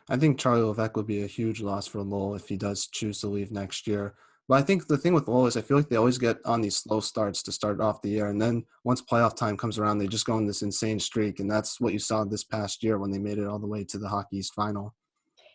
I think Charlie Levesque would be a huge loss for Lowell if he does choose to leave next year. But I think the thing with Lowell is I feel like they always get on these slow starts to start off the year. And then once playoff time comes around, they just go on this insane streak. And that's what you saw this past year when they made it all the way to the Hockey East final.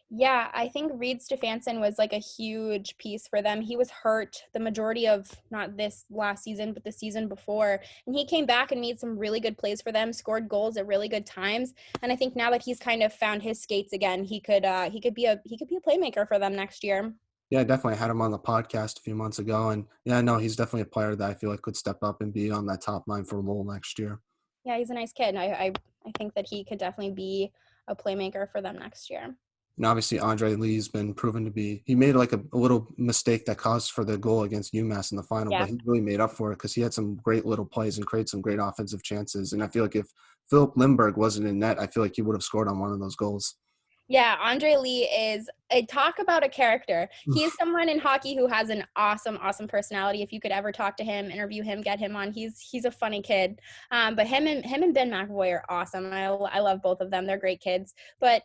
Yeah, I think Reed Stefansson was like a huge piece for them. He was hurt the majority of not this last season, but the season before. And he came back and made some really good plays for them, scored goals at really good times. And I think now that he's kind of found his skates again, he could be a playmaker for them next year. Yeah, definitely. I had him on the podcast a few months ago. And yeah, no, he's definitely a player that I feel like could step up and be on that top line for Lowell next year. Yeah, he's a nice kid. I think that he could definitely be a playmaker for them next year. And obviously, Andre Lee's been proven to be. He made like a little mistake that caused for the goal against UMass in the final, Yeah. but he really made up for it because he had some great little plays and created some great offensive chances. And I feel like if Philip Lindbergh wasn't in net, I feel like he would have scored on one of those goals. Yeah, Andre Lee is a talk about a character. He's someone in hockey who has an awesome, awesome personality. If you could ever talk to him, interview him, get him on, he's a funny kid. But him and Ben McAvoy are awesome. I love both of them. They're great kids. But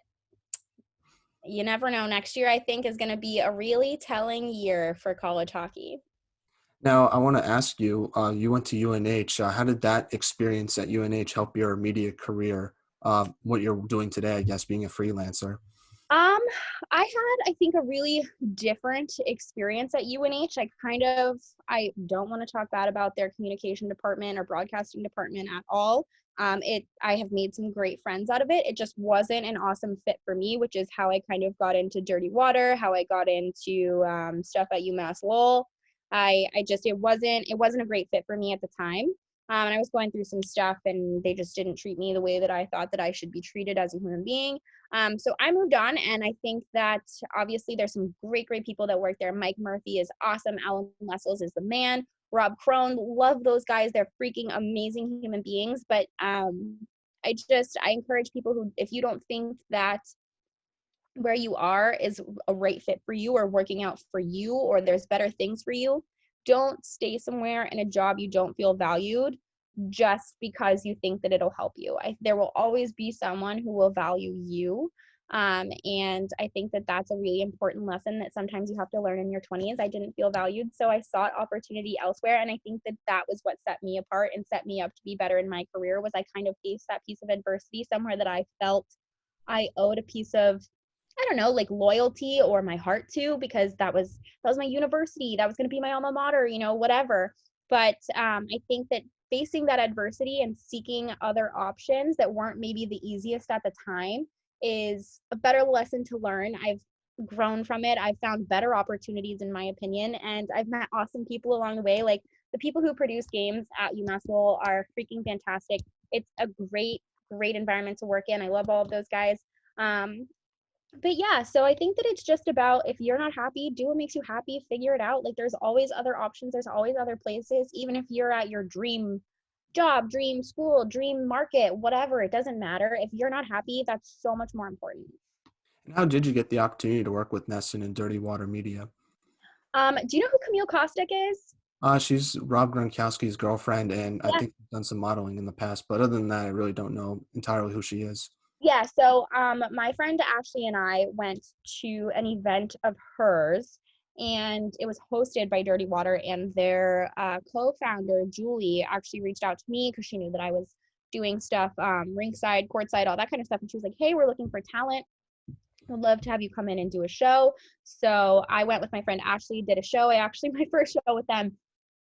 you never know. Next year, I think, is going to be a really telling year for college hockey. Now, I want to ask you. You went to UNH. How did that experience at UNH help your media career? What you're doing today, I guess, being a freelancer. Um, I had, I think, a really different experience at UNH. I don't want to talk bad about their communication department or broadcasting department at all. I have made some great friends out of it. It just wasn't an awesome fit for me, which is how I kind of got into Dirty Water, how I got into stuff at UMass Lowell. It wasn't a great fit for me at the time. And I was going through some stuff, and they just didn't treat me the way that I thought that I should be treated as a human being. So I moved on, and I think that obviously there's some great, great people that work there. Mike Murphy is awesome. Alan Lessels is the man. Rob Crone, love those guys. They're freaking amazing human beings. But I encourage people who, if you don't think that where you are is a right fit for you or working out for you or there's better things for you, don't stay somewhere in a job you don't feel valued just because you think that it'll help you. There will always be someone who will value you. And I think that that's a really important lesson that sometimes you have to learn in your 20s. I didn't feel valued, so I sought opportunity elsewhere. And I think that that was what set me apart and set me up to be better in my career, was I kind of faced that piece of adversity somewhere that I felt I owed a piece of, I don't know, like loyalty or my heart to, because that was my university. That was going to be my alma mater, whatever. But I think that facing that adversity and seeking other options that weren't maybe the easiest at the time is a better lesson to learn. I've grown from it. I've found better opportunities, in my opinion, and I've met awesome people along the way. Like the people who produce games at UMass Lowell are freaking fantastic. It's a great environment to work in. I love all of those guys. Um, but yeah, so I think that it's just about, if you're not happy, do what makes you happy, figure it out. Like there's always other options, there's always other places, even if you're at your dream job, dream school, dream market, whatever, it doesn't matter. If you're not happy, that's so much more important. And how did you get the opportunity to work with NESN and Dirty Water Media? Do you know who Camille Kostek is? She's Rob Gronkowski's girlfriend, and I Yeah. think she's done some modeling in the past. But other than that, I really don't know entirely who she is. Yeah, so my friend Ashley and I went to an event of hers, and it was hosted by Dirty Water, and their co-founder Julie actually reached out to me because she knew that I was doing stuff ringside, courtside, all that kind of stuff, and she was like, "Hey, we're looking for talent. Would love to have you come in and do a show." So I went with my friend Ashley, did a show. I actually my first show with them,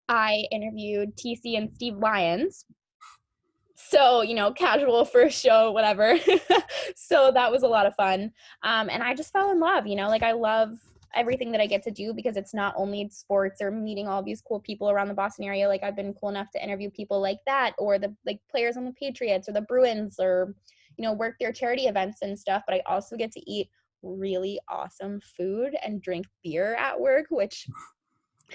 I interviewed TC and Steve Lyons, so casual first show, whatever. So that was a lot of fun, and I just fell in love. Like I love everything that I get to do, because it's not only sports or meeting all these cool people around the Boston area. Like I've been cool enough to interview people like that, or the like players on the Patriots or the Bruins, or work their charity events and stuff. But I also get to eat really awesome food and drink beer at work, which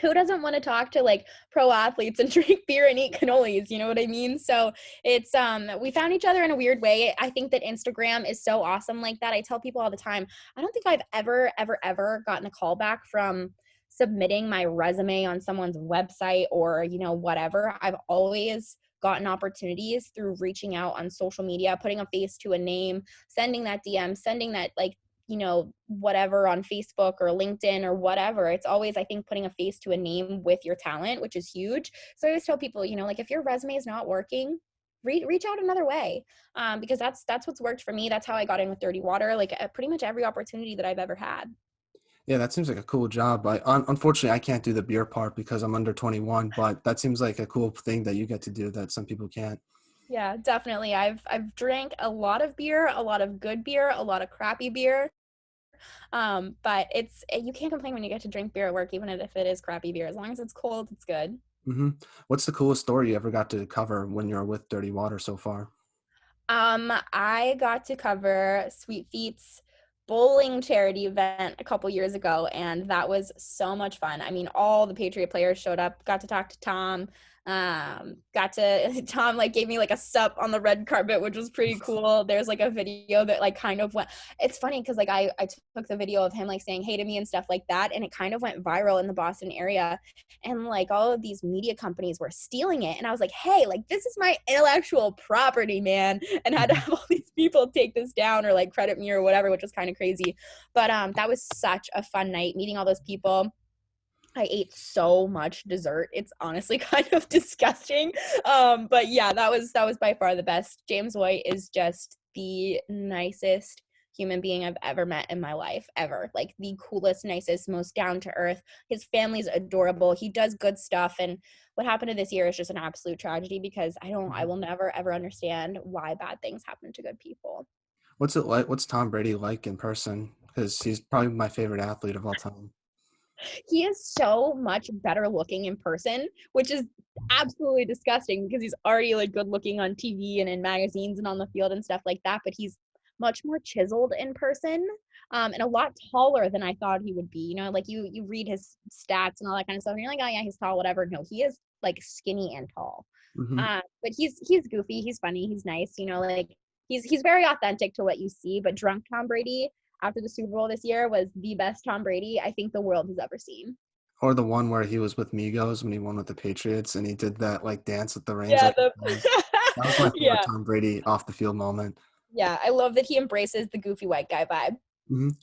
who doesn't want to talk to like pro athletes and drink beer and eat cannolis, you know what I mean? So it's we found each other in a weird way. I think that Instagram is so awesome like that. I tell people all the time, I don't think I've ever gotten a call back from submitting my resume on someone's website or whatever. I've always gotten opportunities through reaching out on social media, putting a face to a name, sending that DM, sending that like whatever on Facebook or LinkedIn or whatever. It's always, I think, putting a face to a name with your talent, which is huge. So I always tell people, like if your resume is not working, reach out another way, because that's what's worked for me. That's how I got in with Dirty Water, like pretty much every opportunity that I've ever had. Yeah, that seems like a cool job. But unfortunately, I can't do the beer part because I'm under 21. But that seems like a cool thing that you get to do that some people can't. Yeah, definitely. I've drank a lot of beer, a lot of good beer, a lot of crappy beer. But you can't complain when you get to drink beer at work, even if it is crappy beer. As long as it's cold, it's good. hmm What's the coolest story you ever got to cover when you're with Dirty Water so far? I got to cover Sweet Feet's bowling charity event a couple years ago, and that was so much fun. I mean, all the Patriot players showed up, got to talk to Tom, Tom like gave me like a sup on the red carpet, which was pretty cool. There's like a video that like kind of went, it's funny because like I took the video of him like saying hey to me and stuff like that, and it kind of went viral in the Boston area, and like all of these media companies were stealing it, and I was like, hey, like this is my intellectual property, man, and had to Mhm. have all these people take this down or like credit me or whatever, which was kind of crazy. But that was such a fun night meeting all those people. I ate so much dessert. It's honestly kind of disgusting. But yeah, that was by far the best. James White is just the nicest human being I've ever met in my life, ever. Like the coolest, nicest, most down to earth. His family's adorable. He does good stuff. And what happened to this year is just an absolute tragedy, because I will never ever understand why bad things happen to good people. What's it like? What's Tom Brady like in person? Because he's probably my favorite athlete of all time. He is so much better looking in person, which is absolutely disgusting because he's already like good looking on TV and in magazines and on the field and stuff like that. But he's much more chiseled in person, and a lot taller than I thought he would be. Like you read his stats and all that kind of stuff, and you're like, oh yeah, he's tall, whatever. No, he is like skinny and tall. hmm But he's goofy, he's funny, he's nice. Like he's very authentic to what you see. But drunk Tom Brady after the Super Bowl this year was the best Tom Brady I think the world has ever seen. Or the one where he was with Migos when he won with the Patriots and he did that like dance with the rings. Yeah, That was my favorite yeah, Tom Brady off the field moment. Yeah, I love that he embraces the goofy white guy vibe.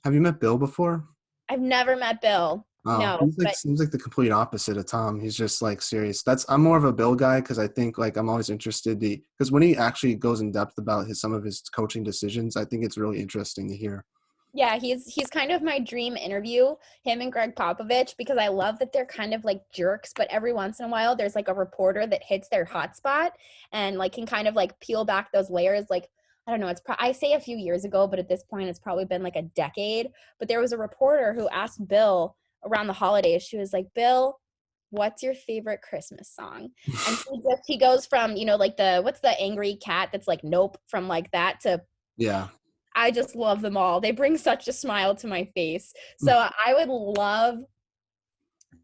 Have you met Bill before? I've never met Bill. Oh, No, he's like but seems like the complete opposite of Tom. He's just like serious. I'm more of a Bill guy because I think like I'm always interested because when he actually goes in depth about some of his coaching decisions, I think it's really interesting to hear. yeah, he's kind of my dream interview, him and Greg Popovich, because I love that they're kind of like jerks, but every once in a while there's like a reporter that hits their hot spot and like can kind of like peel back those layers. Like, I don't know, I say a few years ago, but at this point it's probably been like a decade. But there was a reporter who asked Bill around the holidays. She was like, Bill, what's your favorite Christmas song? And he goes from, like what's the angry cat that's like nope, from like that to Yeah. I just love them all. They bring such a smile to my face. So I would love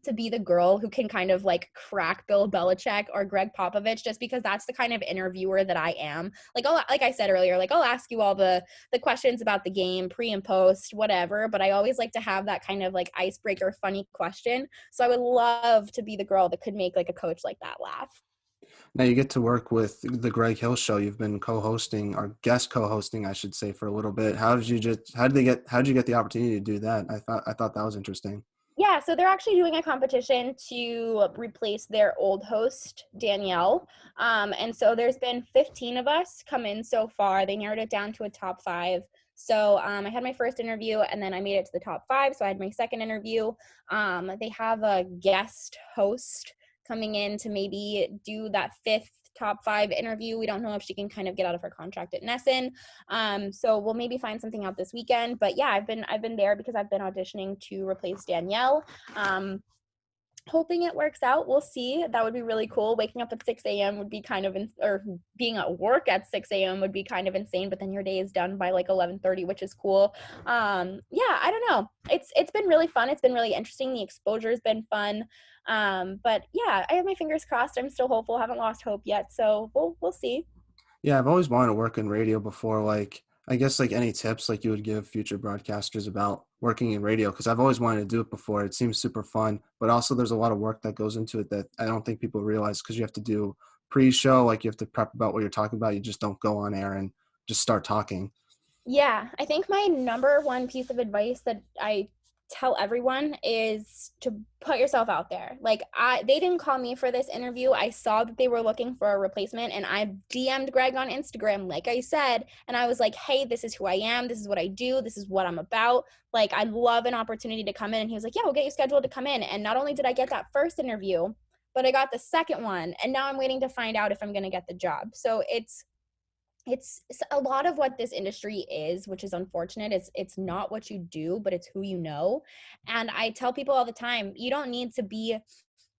to be the girl who can kind of like crack Bill Belichick or Greg Popovich, just because that's the kind of interviewer that I am. Like I said earlier, like I'll ask you all the questions about the game, pre and post, whatever, but I always like to have that kind of like icebreaker funny question. So I would love to be the girl that could make like a coach like that laugh. Now you get to work with the Greg Hill show. You've been co-hosting or guest co-hosting, I should say, for a little bit. How did you get the opportunity to do that? I thought that was interesting. Yeah, so they're actually doing a competition to replace their old host, Danielle. And so there's been 15 of us come in so far. They narrowed it down to a top 5. So I had my first interview and then I made it to the top 5. So I had my second interview. They have a guest host coming in to maybe do that fifth top 5 interview. We don't know if she can kind of get out of her contract at NESN. So we'll maybe find something out this weekend. But yeah, I've been there because I've been auditioning to replace Danielle. Hoping it works out. We'll see. That would be really cool. Waking up at 6 a.m. would be kind of, or being at work at 6 a.m. would be kind of insane, but then your day is done by like 11:30, which is cool. Yeah, I don't know. It's been really fun. It's been really interesting. The exposure has been fun. But yeah, I have my fingers crossed. I'm still hopeful. Haven't lost hope yet. So we'll see. Yeah, I've always wanted to work in radio before. Like, I guess like any tips like you would give future broadcasters about working in radio, because I've always wanted to do it before. It seems super fun, but also there's a lot of work that goes into it that I don't think people realize, because you have to do pre-show, like you have to prep about what you're talking about. You just don't go on air and just start talking. Yeah, I think my number one piece of advice that I tell everyone is to put yourself out there. Like they didn't call me for this interview. I saw that they were looking for a replacement and I DM'd Greg on Instagram like I said, and I was like, "Hey, this is who I am. This is what I do. This is what I'm about. Like I'd love an opportunity to come in." And he was like, "Yeah, we'll get you scheduled to come in." And not only did I get that first interview, but I got the second one, and now I'm waiting to find out if I'm going to get the job. So it's a lot of what this industry is, which is unfortunate. It's not what you do, but it's who you know. And I tell people all the time, you don't need to be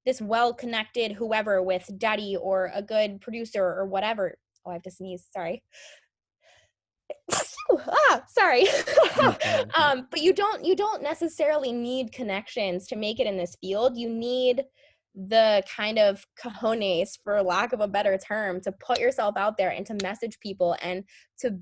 this well-connected whoever with daddy or a good producer or whatever. Oh, I have to sneeze. Sorry. Sorry. But you don't necessarily need connections to make it in this field. You need the kind of cojones, for lack of a better term, to put yourself out there and to message people and to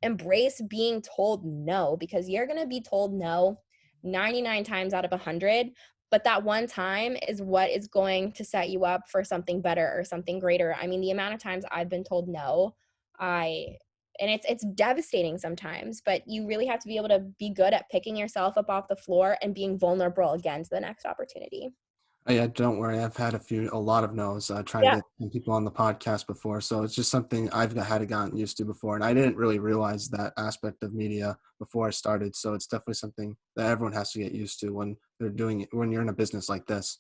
embrace being told no, because you're going to be told no 99 times out of 100, but that one time is what is going to set you up for something better or something greater. I mean, the amount of times I've been told no, I and it's devastating sometimes, but you really have to be able to be good at picking yourself up off the floor and being vulnerable again to the next opportunity. Oh, yeah, don't worry. I've had a lot of no's trying to Yeah. get some people on the podcast before. So it's just something had gotten used to before. And I didn't really realize that aspect of media before I started. So it's definitely something that everyone has to get used to when they're doing it, when you're in a business like this.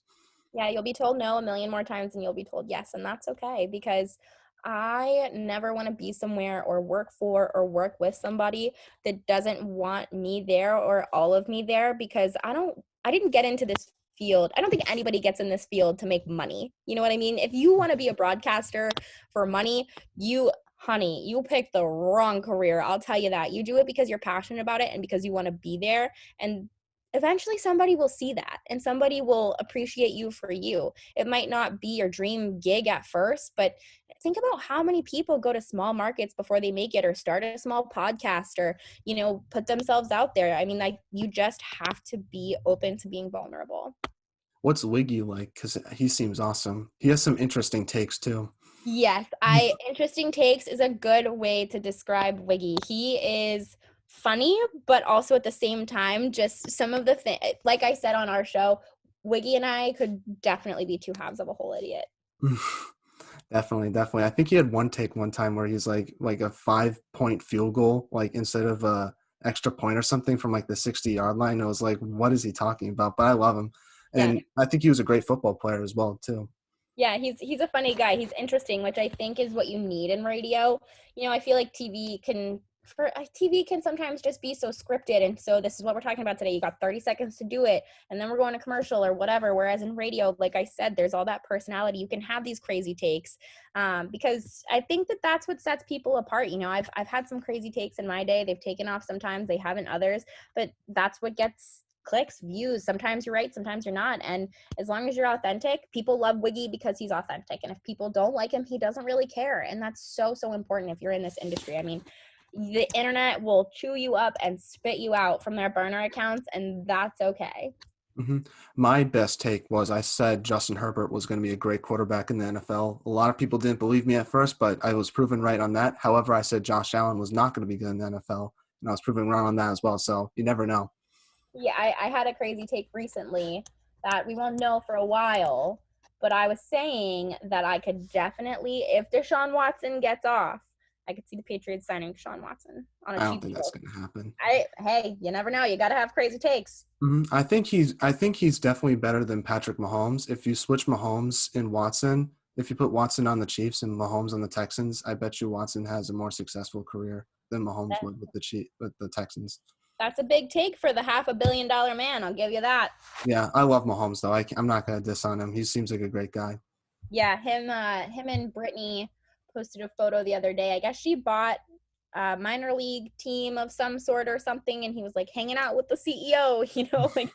Yeah, you'll be told no a million more times than you'll be told yes, and that's okay, because I never want to be somewhere or work for or work with somebody that doesn't want me there or all of me there, because I didn't get into this field. I don't think anybody gets in this field to make money. You know what I mean? If you want to be a broadcaster for money, honey, you picked the wrong career. I'll tell you that. You do it because you're passionate about it and because you want to be there, and eventually somebody will see that and somebody will appreciate you for you. It might not be your dream gig at first, but think about how many people go to small markets before they make it, or start a small podcast, or put themselves out there. I mean, like, you just have to be open to being vulnerable. What's Wiggy like? Because he seems awesome. He has some interesting takes too. Yes, interesting takes is a good way to describe Wiggy. He is funny, but also at the same time, just some of the like I said on our show, Wiggy and I could definitely be two halves of a whole idiot. Definitely, definitely. I think he had one take one time where he's like a 5-point field goal, like instead of a extra point or something from like the 60-yard line. It was like, what is he talking about? But I love him. Yeah, And I think he was a great football player as well, too. yeah, he's a funny guy. He's interesting, which I think is what you need in radio. I feel like TV can sometimes just be so scripted, and so this is what we're talking about today. You got 30 seconds to do it, and then we're going to commercial or whatever. Whereas in radio, like I said, there's all that personality. You can have these crazy takes, because I think that that's what sets people apart. I've had some crazy takes in my day. They've taken off sometimes, they haven't others, but that's what gets clicks, views. Sometimes you're right, sometimes you're not, and as long as you're authentic, people love Wiggy because he's authentic. And if people don't like him, he doesn't really care. And that's so, so important if you're in this industry. I mean, the internet will chew you up and spit you out from their burner accounts, and that's okay. Hmm. My best take was I said Justin Herbert was going to be a great quarterback in the NFL. A lot of people didn't believe me at first, but I was proven right on that. However, I said Josh Allen was not going to be good in the NFL, and I was proven wrong on that as well. So you never know. Yeah, I had a crazy take recently that we won't know for a while, but I was saying that I could definitely, if Deshaun Watson gets off, I could see the Patriots signing Deshaun Watson on a I don't cheap think that's deal. going to happen. Hey, you never know. You got to have crazy takes. I think he's definitely better than Patrick Mahomes. If you switch Mahomes and Watson, if you put Watson on the Chiefs and Mahomes on the Texans, I bet you Watson has a more successful career than Mahomes would with the Texans. That's a big take for the $500 million man. I'll give you that. Yeah, I love Mahomes though. I'm not gonna diss on him. He seems like a great guy. Yeah, him and Brittany posted a photo the other day. I guess she bought a minor league team of some sort or something, and he was like hanging out with the CEO. Like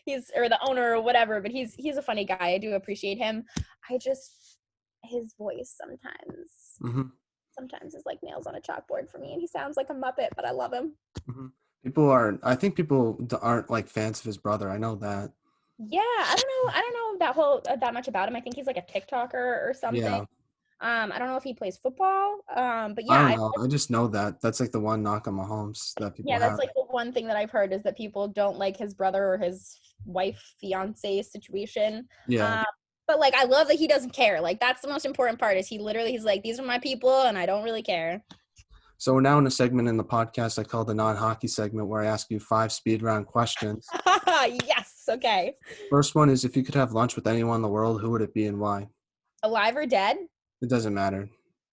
he's or the owner or whatever. But he's a funny guy. I do appreciate him. I just his voice Hmm. sometimes is like nails on a chalkboard for me, and he sounds like a Muppet, but I love him. Hmm. I think people aren't like fans of his brother. I know that. Yeah, I don't know that much about him. I think he's like a TikToker or something. Yeah, I don't know if he plays football. But I yeah, don't know. I just know that that's like the one knock on Mahomes that people yeah, that's have. like the one thing that I've heard is that people don't like his brother or his wife, fiance situation. Yeah. Um, but like, I love that he doesn't care. Like, that's the most important part. Is he's like, these are my people, and I don't really care. So we're now in a segment in the podcast I call the non-hockey segment, where I ask you 5 speed round questions. Yes. Okay. First one is, if you could have lunch with anyone in the world, who would it be and why? Alive or dead? It doesn't matter.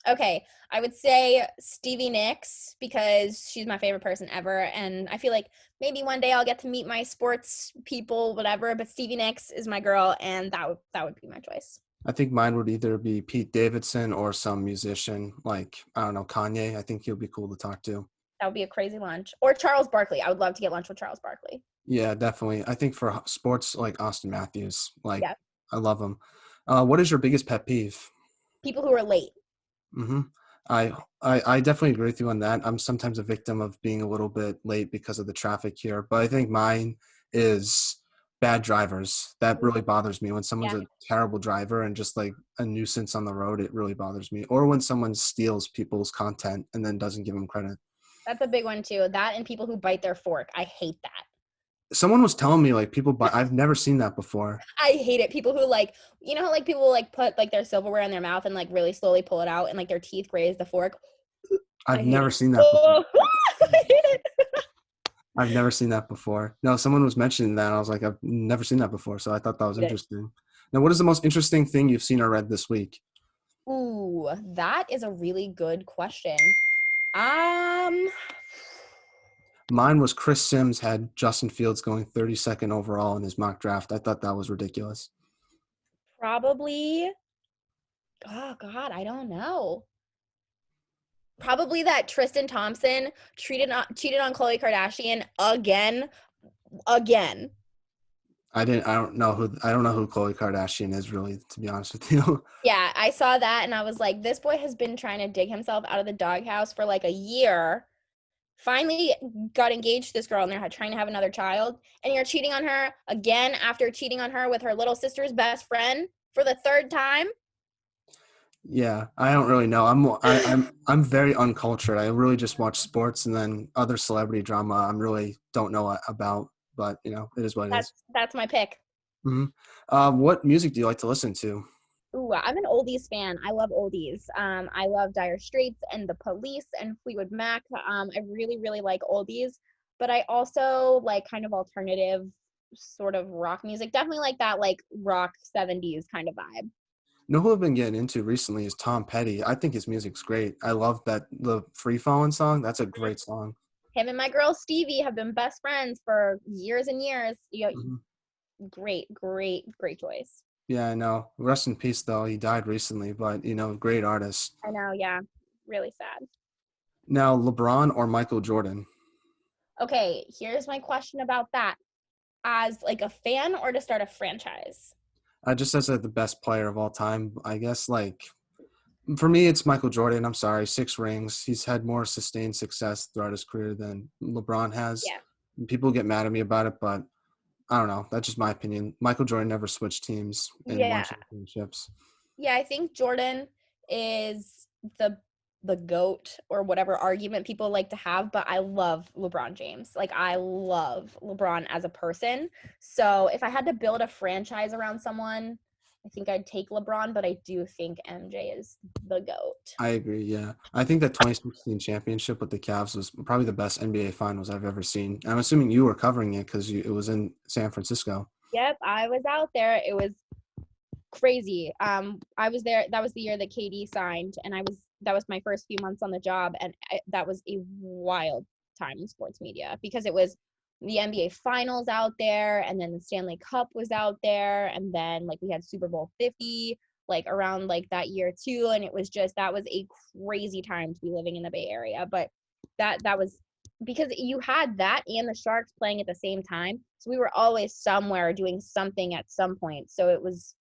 Okay, I would say Stevie Nicks because she's my favorite person ever, and I feel like maybe one day I'll get to meet my sports people, whatever. But Stevie Nicks is my girl, and that would be my choice. I think mine would either be Pete Davidson or some musician like, I don't know, Kanye. I think he'll be cool to talk to. That would be a crazy lunch. Or Charles Barkley. I would love to get lunch with Charles Barkley. Yeah, definitely. I think for sports, like Austin Matthews, like Yeah, I love him. What is your biggest pet peeve? people who are late. Hmm. I definitely agree with you on that. I'm sometimes a victim of being a little bit late because of the traffic here, but I think mine is bad drivers. That really bothers me when someone's Yeah, a terrible driver and just like a nuisance on the road. It really bothers me. Or when someone steals people's content and then doesn't give them credit. that's a big one too. That and people who bite their fork. I hate that. Someone was telling me like people, but I've never seen that before. I hate it. People who like, how like people will like put like their silverware in their mouth and like really slowly pull it out and like their teeth graze the fork. I I've hate never it. seen that before. Oh, I hate it. I've never seen that before. No, someone was mentioning that. And I was like, I've never seen that before. So I thought that was interesting. Now, what is the most interesting thing you've seen or read this week? Ooh, that is a really good question. Um, Mine was Chris Sims had Justin Fields going 32nd overall in his mock draft. I thought that was ridiculous. Probably. Oh God, I don't know. Probably that Tristan Thompson cheated on Khloe Kardashian again. Again. I don't know who Khloe Kardashian is really, to be honest with you. Yeah, I saw that and I was like, this boy has been trying to dig himself out of the doghouse for like a year. Finally got engaged to this girl and they're trying to have another child. And you're cheating on her again after cheating on her with her little sister's best friend for the third time. Yeah, I don't really know. I'm very uncultured. I really just watch sports, and then other celebrity drama I'm really don't know about. But it is what it is. That's my pick. Hmm. What music do you like to listen to? Ooh, I'm an oldies fan. I love oldies. I love Dire Straits and The Police and Fleetwood Mac. I really, really like oldies, but I also like kind of alternative sort of rock music. Definitely like that like rock 70s kind of vibe. You know who I've been getting into recently is Tom Petty. I think his music's great. I love the Free Fallin' song. That's a great song. Him and my girl Stevie have been best friends for years and years. Hmm. Great, great, great choice. Yeah, I know. Rest in peace, though. He died recently, but great artist. I know, yeah. Really sad. Now, LeBron or Michael Jordan? Okay, here's my question about that. As like a fan or to start a franchise? Just as the best player of all time, I guess. Like for me, it's Michael Jordan. I'm sorry, 6 rings. He's had more sustained success throughout his career than LeBron has. Yeah. People get mad at me about it, but I don't know. That's just my opinion. Michael Jordan never switched teams and won Yeah. championships. Yeah, I think Jordan is the GOAT or whatever argument people like to have, but I love LeBron James. Like I love LeBron as a person. So if I had to build a franchise around someone, I think I'd take LeBron, but I do think MJ is the GOAT. I agree. Yeah, I think that 2016 championship with the Cavs was probably the best NBA Finals I've ever seen. I'm assuming you were covering it because it was in San Francisco. Yep, I was out there. It was crazy. I was there. That was the year that KD signed, and that was my first few months on the job, and that was a wild time in sports media because it was the NBA Finals out there, and then the Stanley Cup was out there, and then like we had Super Bowl 50 like around like that year too, and it was just that was a crazy time to be living in the Bay Area. But that was because you had that and the Sharks playing at the same time, so we were always somewhere doing something at some point. So it was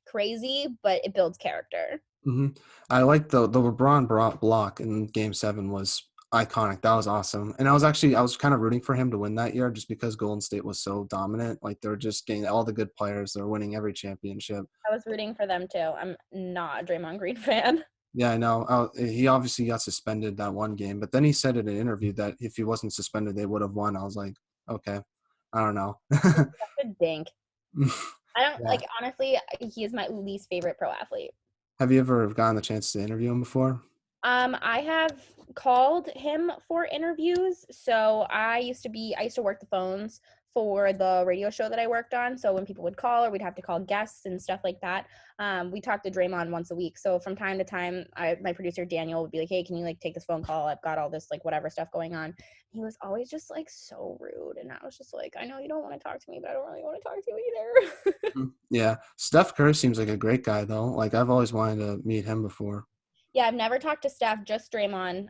crazy, but it builds character. Hmm. I like the LeBron block in Game 7 was iconic. That was awesome, and I was kind of rooting for him to win that year just because Golden State was so dominant. Like they were just getting all the good players. They're winning every championship. I was rooting for them too. I'm not a Draymond Green fan. Yeah, I know. He obviously got suspended that one game, but then he said in an interview that if he wasn't suspended, they would have won. I was like, okay, I don't know. Such a dink. I don't Yeah. like honestly, he is my least favorite pro athlete. Have you ever gotten the chance to interview him before? I have called him for interviews. So I used to work the phones for the radio show that I worked on. So when people would call or we'd have to call guests and stuff like that, we talked to Draymond once a week. So from time to time, my producer Daniel would be like, "Hey, can you like take this phone call? I've got all this like whatever stuff going on." He was always just like so rude, and I was just like, "I know you don't want to talk to me, but I don't really want to talk to you either." Yeah. Steph Curry seems like a great guy though. Like I've always wanted to meet him before. Yeah, I've never talked to Steph, just Draymond.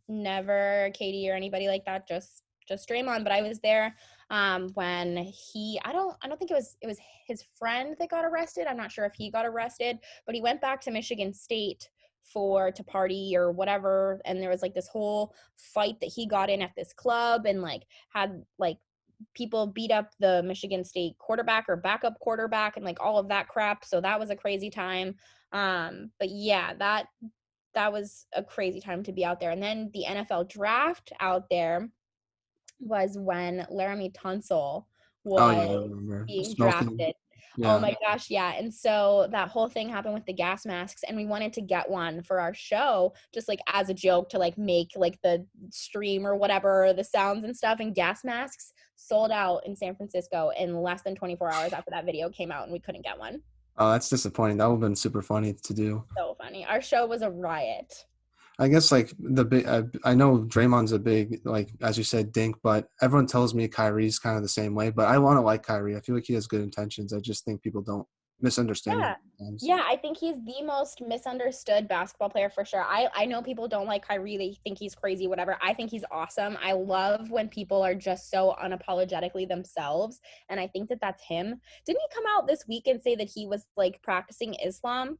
Never Katie or anybody like that, just Draymond. But I was there when I don't think it was his friend that got arrested. I'm not sure if he got arrested, but he went back to Michigan State to party or whatever, and there was like this whole fight that he got in at this club and like had like people beat up the Michigan State quarterback or backup quarterback and like all of that crap. So that was a crazy time. But yeah, that was a crazy time to be out there. And then the NFL draft out there was when Laramie Tunsil Oh was yeah, I remember being smoking. drafted. Oh Yeah. my gosh, yeah. And so that whole thing happened with the gas masks, and we wanted to get one for our show, just like as a joke to like make like the stream or whatever, the sounds and stuff. And gas masks sold out in San Francisco in less than 24 hours after that video came out, and we couldn't get one. Oh, that's disappointing. That would have been super funny to do. So funny. Our show was a riot. I guess like the big. I know Draymond's a big like as you said dink, but everyone tells me Kyrie's kind of the same way. But I want to like Kyrie. I feel like he has good intentions. I just think people don't misunderstand him Yeah. sometimes. Yeah, I think he's the most misunderstood basketball player for sure. I know people don't like Kyrie, they think he's crazy, whatever. I think he's awesome. I love when people are just so unapologetically themselves, and I think that that's him. Didn't he come out this week and say that he was like practicing Islam?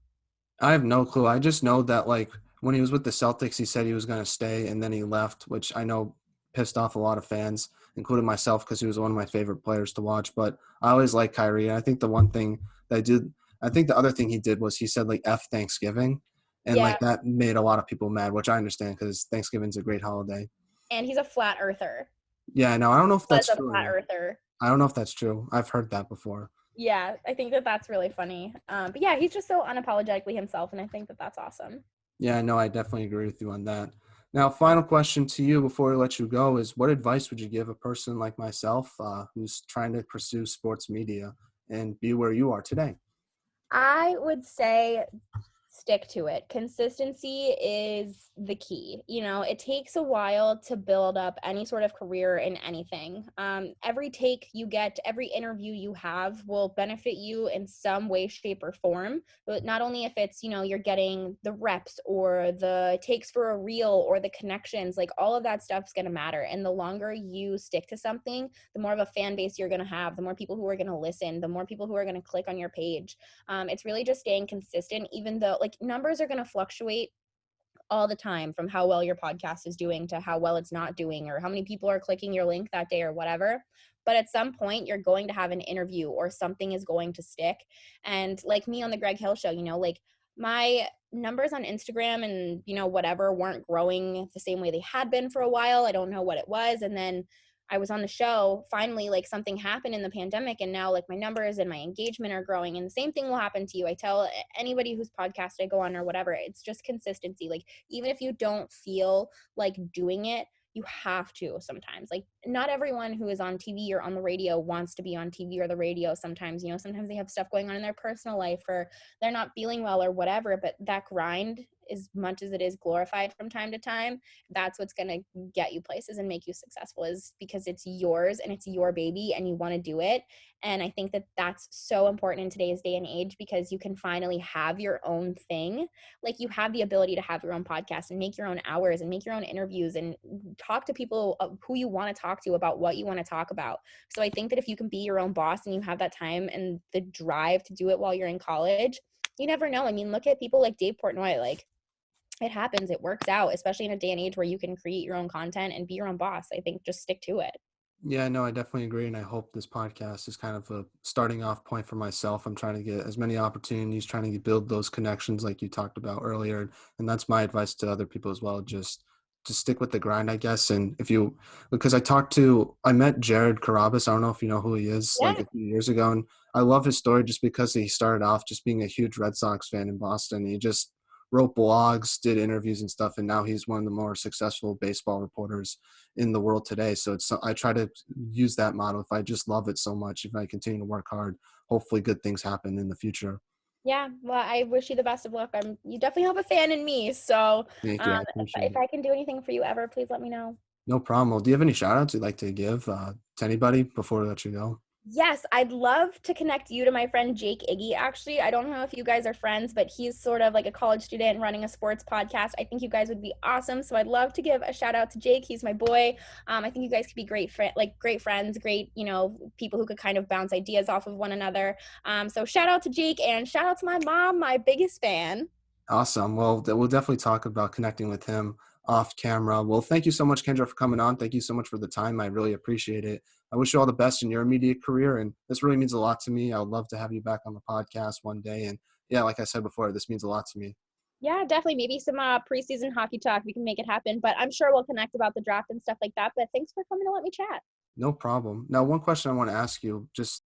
I have no clue. I just know that like when he was with the Celtics, he said he was going to stay, and then he left, which I know pissed off a lot of fans, including myself, because he was one of my favorite players to watch. But I always like Kyrie, and I think the one thing that I did I think the other thing he did was he said like F Thanksgiving, and Yeah, like that made a lot of people mad, which I understand because Thanksgiving's a great holiday. and he's a flat earther. Yeah, no, I don't know if Was that's a true or flat not. earther. I don't know if that's true. I've heard that before. Yeah, I think that that's really funny. But yeah, he's just so unapologetically himself, and I think that that's awesome. Yeah, no, I definitely agree with you on that. Now, final question to you before we let you go is what advice would you give a person like myself who's trying to pursue sports media and be where you are today? I would say stick to it. Consistency is the key. You know, it takes a while to build up any sort of career in anything. Every take you get, every interview you have will benefit you in some way, shape, or form. But not only if it's, you know, you're getting the reps or the takes for a reel or the connections, like all of that stuff's going to matter. And the longer you stick to something, the more of a fan base you're going to have, the more people who are going to listen, the more people who are going to click on your page. It's really just staying consistent, even though like numbers are going to fluctuate all the time from how well your podcast is doing to how well it's not doing or how many people are clicking your link that day or whatever. But at some point, you're going to have an interview or something is going to stick. And like me on the Greg Hill show, you know, like my numbers on Instagram and, you know, whatever weren't growing the same way they had been for a while. I don't know what it was. And then I was on the show, finally, like something happened in the pandemic, and now like my numbers and my engagement are growing. And the same thing will happen to you. I tell anybody whose podcast I go on or whatever, it's just consistency. Like, even if you don't feel like doing it, you have to sometimes. Like, not everyone who is on TV or on the radio wants to be on TV or the radio sometimes. You know, sometimes they have stuff going on in their personal life or they're not feeling well or whatever. But that grind, as much as it is glorified from time to time, that's what's going to get you places and make you successful, is because it's yours and it's your baby and you want to do it. And I think that that's so important in today's day and age, because you can finally have your own thing. Like, you have the ability to have your own podcast and make your own hours and make your own interviews and talk to people who you want to talk to about what you want to talk about. So I think that if you can be your own boss and you have that time and the drive to do it while you're in college, you never know. I mean, look at people like Dave Portnoy. Like, it happens, it works out, especially in a day and age where you can create your own content and be your own boss. I think just stick to it. Yeah, no, I definitely agree. And I hope this podcast is kind of a starting off point for myself. I'm trying to get as many opportunities, trying to build those connections like you talked about earlier. And that's my advice to other people as well. Just stick with the grind, I guess. And if you, because I met Jared Carabas. I don't know if you know who he is, Yeah. like a few years ago. And I love his story just because he started off just being a huge Red Sox fan in Boston. He just wrote blogs, did interviews and stuff. And now he's one of the more successful baseball reporters in the world today. So I try to use that model. If I just love it so much, if I continue to work hard, hopefully good things happen in the future. Yeah, well, I wish you the best of luck. You definitely have a fan in me. So Thank you. I if appreciate it. I can do anything for you ever, please let me know. No problem. Well, do you have any shout outs you'd like to give to anybody before we let you go? Yes, I'd love to connect you to my friend Jake Iggy. Actually, I don't know if you guys are friends, but he's sort of like a college student running a sports podcast. I think you guys would be awesome. So I'd love to give a shout out to Jake. He's my boy. I think you guys could be great friends, great, you know, people who could kind of bounce ideas off of one another. So shout out to Jake and shout out to my mom, my biggest fan. Awesome. Well, we'll definitely talk about connecting with him off camera. Well, thank you so much, Kendra, for coming on. Thank you so much for the time. I really appreciate it. I wish you all the best in your media career. And this really means a lot to me. I would love to have you back on the podcast one day. And yeah, like I said before, this means a lot to me. Yeah, definitely. Maybe some preseason hockey talk. We can make it happen. But I'm sure we'll connect about the draft and stuff like that. But thanks for coming to let me chat. No problem. Now, one question I want to ask you, just